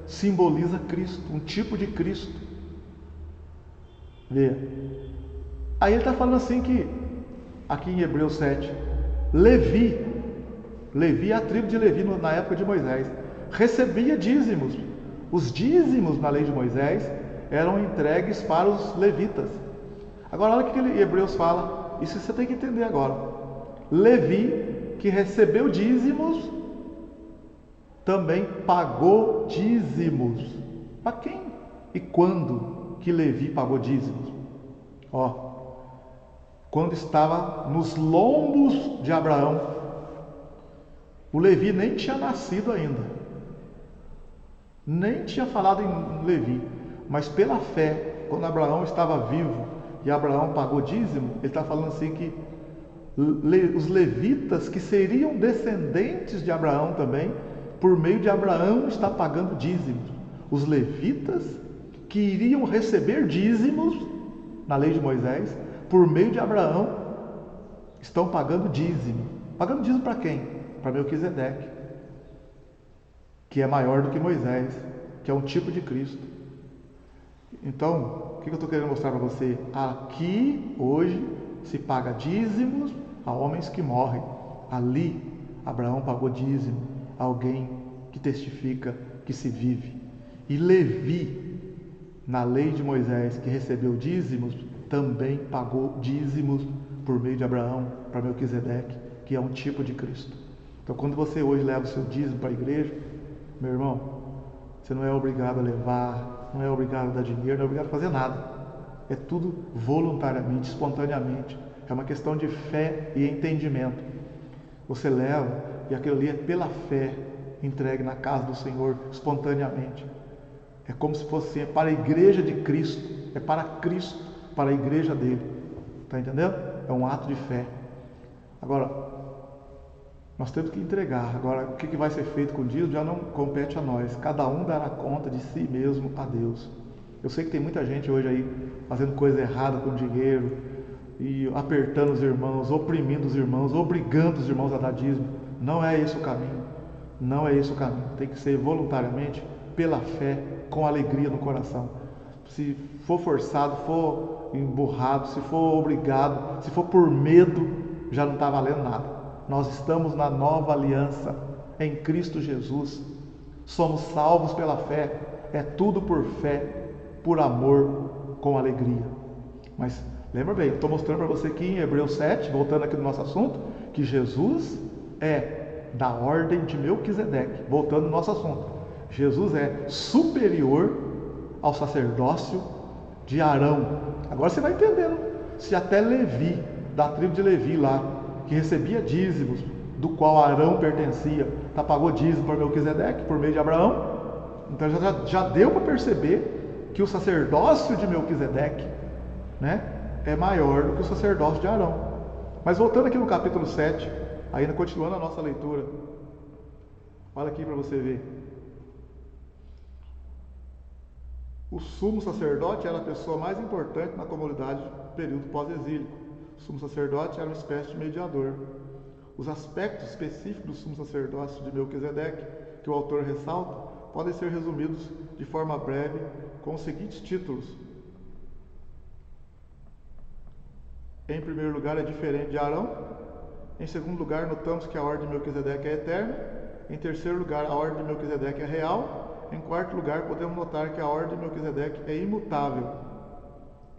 simboliza Cristo, um tipo de Cristo. Vê. Aí ele está falando assim que, aqui em Hebreus 7, Levi é a tribo de Levi na época de Moisés, recebia dízimos. Os dízimos na lei de Moisés eram entregues para os levitas. Agora olha o que Hebreus fala, isso você tem que entender agora. Levi, que recebeu dízimos, também pagou dízimos. Para quem e quando que Levi pagou dízimos? Quando estava nos lombos de Abraão. O Levi nem tinha nascido ainda, nem tinha falado em Levi, mas pela fé, quando Abraão estava vivo e Abraão pagou dízimo, ele está falando assim que os levitas, que seriam descendentes de Abraão também, por meio de Abraão, está pagando dízimos. Os levitas, que iriam receber dízimos na lei de Moisés, por meio de Abraão, estão pagando dízimo. Pagando dízimo para quem? Para Melquisedeque, que é maior do que Moisés, que é um tipo de Cristo. Então, o que eu estou querendo mostrar para você? Aqui, hoje, se paga dízimos a homens que morrem. Ali, Abraão pagou dízimo a alguém que testifica que se vive. E Levi, na lei de Moisés, que recebeu dízimos, também pagou dízimos por meio de Abraão para Melquisedeque, que é um tipo de Cristo. Então, quando você hoje leva o seu dízimo para a igreja, meu irmão, você não é obrigado a levar, não é obrigado a dar dinheiro, não é obrigado a fazer nada. É tudo voluntariamente, espontaneamente. É uma questão de fé e entendimento. Você leva e aquilo ali é pela fé entregue na casa do Senhor espontaneamente. É como se fosse para a igreja de Cristo, é para Cristo, para a igreja dele. Está entendendo? É um ato de fé. Agora, nós temos que entregar. Agora, o que vai ser feito com o dízimo já não compete a nós. Cada um dará conta de si mesmo a Deus. Eu sei que tem muita gente hoje aí fazendo coisa errada com dinheiro e apertando os irmãos, oprimindo os irmãos, obrigando os irmãos a dar dízimo. Não é esse o caminho. Não é esse o caminho. Tem que ser voluntariamente, pela fé, com alegria no coração. Se for forçado, for emburrado, se for obrigado, se for por medo, já não está valendo nada. Nós estamos na nova aliança em Cristo Jesus. Somos salvos pela fé. É tudo por fé, por amor, com alegria. Mas lembra bem, estou mostrando para você aqui em Hebreus 7, voltando aqui no nosso assunto, que Jesus é da ordem de Melquisedeque. Voltando no nosso assunto. Jesus é superior ao sacerdócio de Arão. Agora você vai entendendo. Se até Levi, da tribo de Levi lá, que recebia dízimos, do qual Arão pertencia, pagou dízimo para Melquisedeque, por meio de Abraão. Então já deu para perceber que o sacerdócio de Melquisedeque, né, é maior do que o sacerdócio de Arão. Mas voltando aqui no capítulo 7, ainda continuando a nossa leitura, olha aqui para você ver. O sumo sacerdote era a pessoa mais importante na comunidade do período pós-exílico. O sumo sacerdote era uma espécie de mediador. Os aspectos específicos do sumo sacerdócio de Melquisedeque, que o autor ressalta, podem ser resumidos de forma breve com os seguintes títulos. Em primeiro lugar, é diferente de Arão. Em segundo lugar, notamos que a ordem de Melquisedeque é eterna. Em terceiro lugar, a ordem de Melquisedeque é real. Em quarto lugar, podemos notar que a ordem de Melquisedeque é imutável.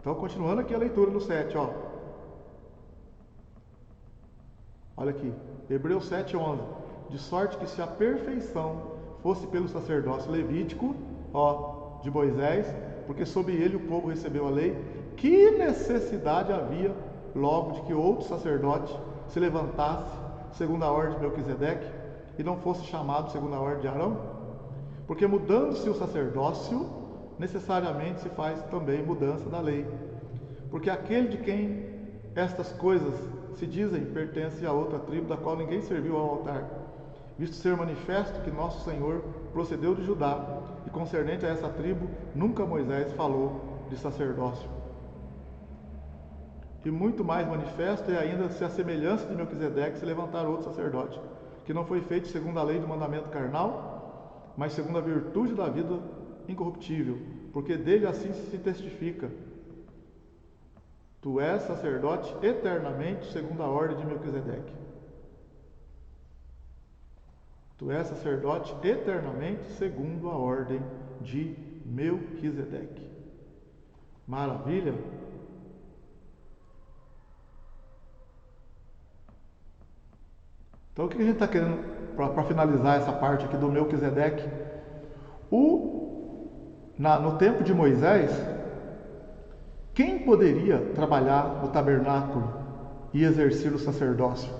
Então, continuando aqui a leitura no 7, ó. Olha aqui, Hebreus 7:11. De sorte que se a perfeição fosse pelo sacerdócio levítico, ó, de Moisés, porque sob ele o povo recebeu a lei, que necessidade havia logo de que outro sacerdote se levantasse segundo a ordem de Melquisedeque e não fosse chamado segundo a ordem de Arão? Porque mudando-se o sacerdócio, necessariamente se faz também mudança da lei. Porque aquele de quem estas coisas se dizem pertence a outra tribo, da qual ninguém serviu ao altar, visto ser manifesto que nosso Senhor procedeu de Judá, e concernente a essa tribo, nunca Moisés falou de sacerdócio. E muito mais manifesto é ainda se a semelhança de Melquisedeque se levantar outro sacerdote, que não foi feito segundo a lei do mandamento carnal, mas segundo a virtude da vida incorruptível, porque dele assim se testifica: tu és sacerdote eternamente segundo a ordem de Melquisedeque. Tu és sacerdote eternamente segundo a ordem de Melquisedeque. Maravilha? Então o que a gente está querendo para finalizar essa parte aqui do Melquisedeque? No tempo de Moisés, quem poderia trabalhar no tabernáculo e exercer o sacerdócio?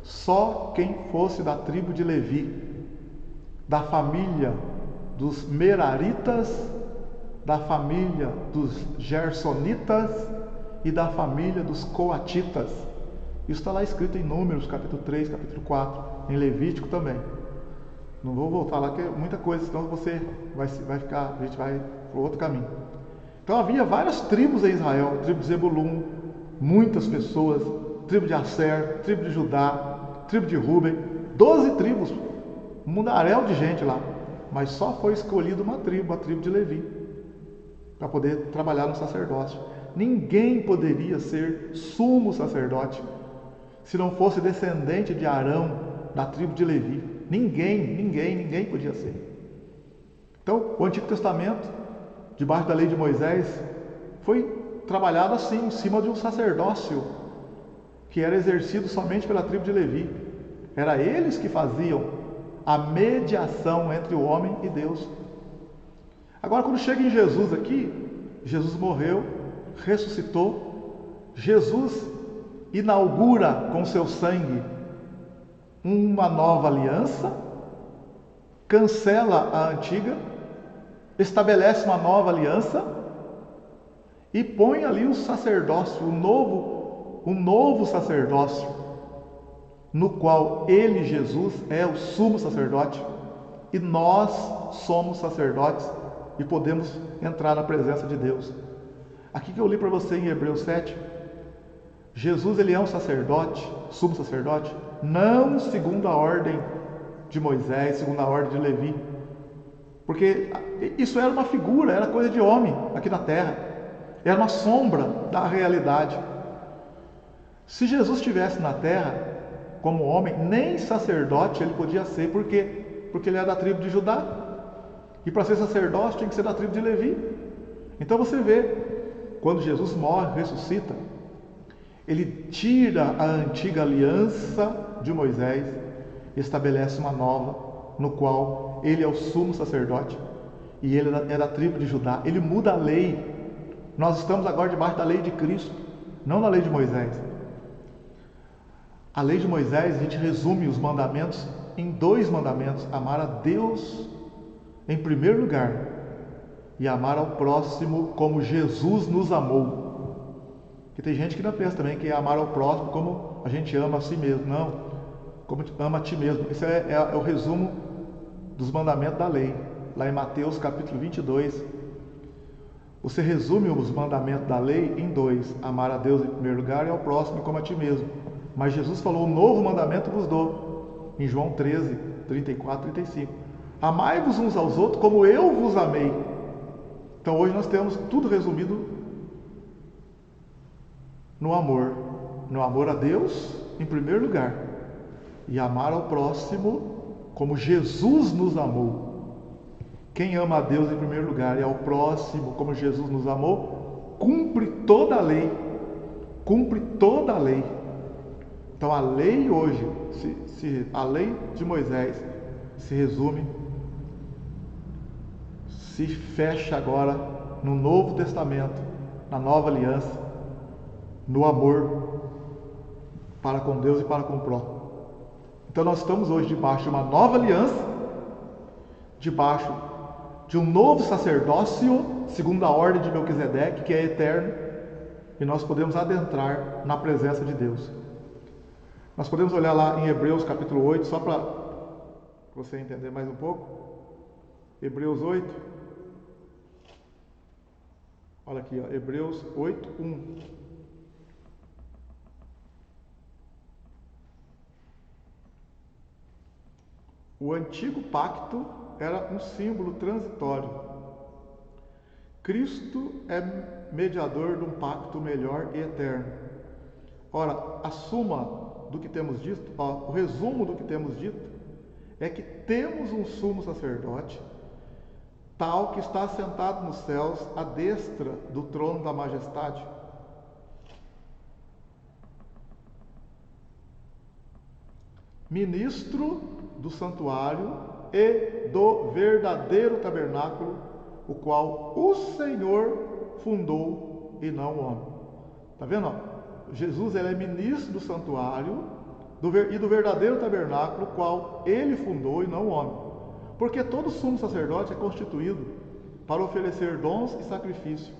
Só quem fosse da tribo de Levi, da família dos Meraritas, da família dos Gersonitas e da família dos Coatitas. Isso está lá escrito em Números, capítulo 3, capítulo 4, em Levítico também. Não vou voltar lá, que é muita coisa, senão você vai ficar, a gente vai para outro caminho. Então havia várias tribos em Israel, tribo de Zebulun, muitas pessoas, tribo de Asser, tribo de Judá, tribo de Ruben, 12 tribos, um mundaréu de gente lá, mas só foi escolhida uma tribo, a tribo de Levi, para poder trabalhar no sacerdócio. Ninguém poderia ser sumo sacerdote se não fosse descendente de Arão, da tribo de Levi. Ninguém podia ser. Então, o Antigo Testamento debaixo da lei de Moisés, foi trabalhado assim, em cima de um sacerdócio que era exercido somente pela tribo de Levi. Era eles que faziam a mediação entre o homem e Deus. Agora, quando chega em Jesus aqui, Jesus morreu, ressuscitou, Jesus inaugura com seu sangue uma nova aliança, cancela a antiga, estabelece uma nova aliança e põe ali o sacerdócio, um novo sacerdócio, no qual ele, Jesus, é o sumo sacerdote e nós somos sacerdotes e podemos entrar na presença de Deus. Aqui que eu li para você em Hebreus 7, Jesus ele é um sacerdote, sumo sacerdote, não segundo a ordem de Moisés, segundo a ordem de Levi, porque isso era uma figura, era coisa de homem aqui na terra, era uma sombra da realidade. Se Jesus estivesse na terra como homem, nem sacerdote ele podia ser, por quê? Porque ele é da tribo de Judá, e para ser sacerdote tem que ser da tribo de Levi. Então você vê, quando Jesus morre, ressuscita, ele tira a antiga aliança de Moisés e estabelece uma nova, no qual ele é o sumo sacerdote e ele é da tribo de Judá. Ele muda a lei. Nós estamos agora debaixo da lei de Cristo, não da lei de Moisés. A lei de Moisés, a gente resume os mandamentos em 2 mandamentos: amar a Deus em primeiro lugar e amar ao próximo como Jesus nos amou. Porque tem gente que não pensa também que é amar ao próximo como a gente ama a si mesmo. Não, como ama a ti mesmo. Esse é o resumo dos mandamentos da lei. Lá em Mateus capítulo 22, você resume os mandamentos da lei em 2: amar a Deus em primeiro lugar e ao próximo como a ti mesmo. Mas Jesus falou: o novo mandamento vos dou, em João 13, 34 e 35. Amai-vos uns aos outros como eu vos amei. Então hoje nós temos tudo resumido no amor a Deus em primeiro lugar e amar ao próximo como Jesus nos amou. Quem ama a Deus em primeiro lugar e ao próximo como Jesus nos amou, cumpre toda a lei. Cumpre toda a lei. Então a lei hoje, a lei de Moisés se resume, se fecha agora no Novo Testamento, na Nova Aliança, no amor para com Deus e para com o próximo. Então nós estamos hoje debaixo de uma nova aliança, debaixo de um novo sacerdócio, segundo a ordem de Melquisedeque, que é eterno, e nós podemos adentrar na presença de Deus. Nós podemos olhar lá em Hebreus capítulo 8, só para você entender mais um pouco. Hebreus 8. Olha aqui, ó, Hebreus 8, 1. O antigo pacto era um símbolo transitório. Cristo é mediador de um pacto melhor e eterno. Ora, a suma do que temos dito, o resumo do que temos dito, é que temos um sumo sacerdote, tal que está sentado nos céus, à destra do trono da majestade. Ministro do santuário e do verdadeiro tabernáculo, o qual o Senhor fundou e não o homem. Está vendo? Jesus ele é ministro do santuário e do verdadeiro tabernáculo, o qual ele fundou e não o homem. Porque todo sumo sacerdote é constituído para oferecer dons e sacrifício.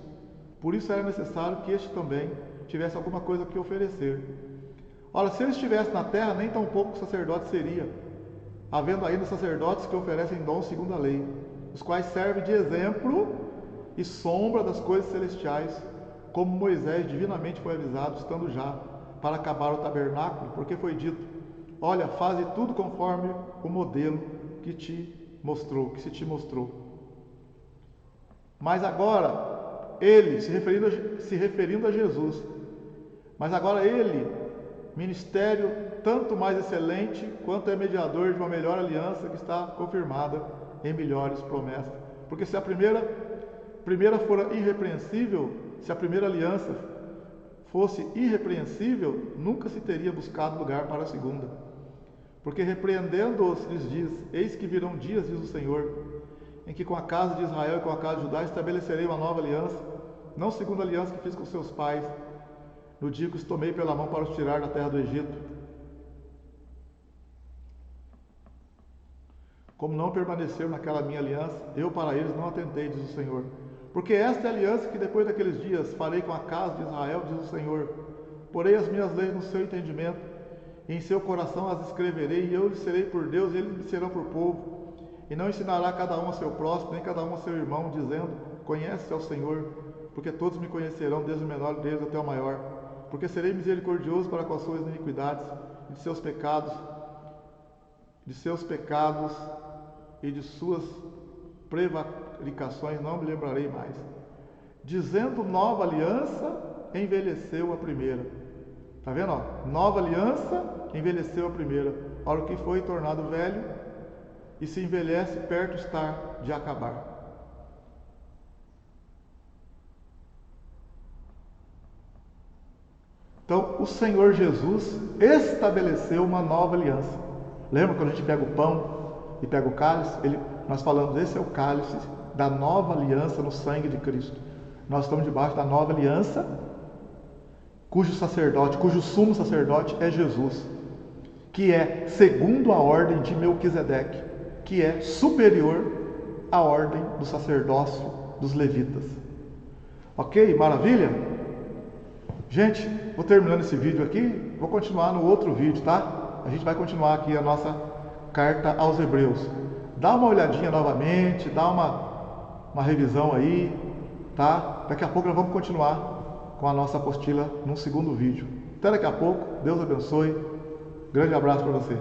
Por isso era necessário que este também tivesse alguma coisa que oferecer. Ora, se ele estivesse na terra, nem tão pouco sacerdote seria, havendo ainda sacerdotes que oferecem dons segundo a lei, os quais servem de exemplo e sombra das coisas celestiais, como Moisés divinamente foi avisado, estando já para acabar o tabernáculo, porque foi dito: olha, faze tudo conforme o modelo que se te mostrou. Mas agora, ele, se referindo a Jesus, mas agora ele, ministério tanto mais excelente, quanto é mediador de uma melhor aliança que está confirmada em melhores promessas. Porque se a primeira primeira fora irrepreensível, se a primeira aliança fosse irrepreensível, nunca se teria buscado lugar para a segunda. Porque repreendendo-os, lhes diz: eis que virão dias, diz o Senhor, em que com a casa de Israel e com a casa de Judá estabelecerei uma nova aliança, não segundo a aliança que fiz com seus pais, no dia que os tomei pela mão para os tirar da terra do Egito. Como não permaneceram naquela minha aliança, eu para eles não atentei, diz o Senhor. Porque esta é a aliança que depois daqueles dias farei com a casa de Israel, diz o Senhor. Porei as minhas leis no seu entendimento, e em seu coração as escreverei, e eu lhes serei por Deus, e eles me serão por povo. E não ensinará cada um a seu próximo, nem cada um a seu irmão, dizendo: conhece-te ao Senhor, porque todos me conhecerão, desde o menor deles até o maior. Porque serei misericordioso para com as suas iniquidades, e de seus pecados, e de suas prevaricações não me lembrarei mais. Dizendo nova aliança, envelheceu a primeira. Está vendo? Ó? Nova aliança, envelheceu a primeira. Ora, o que foi tornado velho, e se envelhece, perto está de acabar. Então, o Senhor Jesus estabeleceu uma nova aliança. Lembra quando a gente pega o pão e pega o cálice? Nós falamos, esse é o cálice da nova aliança no sangue de Cristo. Nós estamos debaixo da nova aliança, cujo sumo sacerdote é Jesus, que é segundo a ordem de Melquisedeque, que é superior à ordem do sacerdócio dos levitas. Ok? Maravilha? Gente, vou terminando esse vídeo aqui, vou continuar no outro vídeo, tá? A gente vai continuar aqui a nossa carta aos Hebreus. Dá uma olhadinha novamente, dá uma revisão aí, tá? Daqui a pouco nós vamos continuar com a nossa apostila num segundo vídeo. Até daqui a pouco, Deus abençoe, grande abraço para você.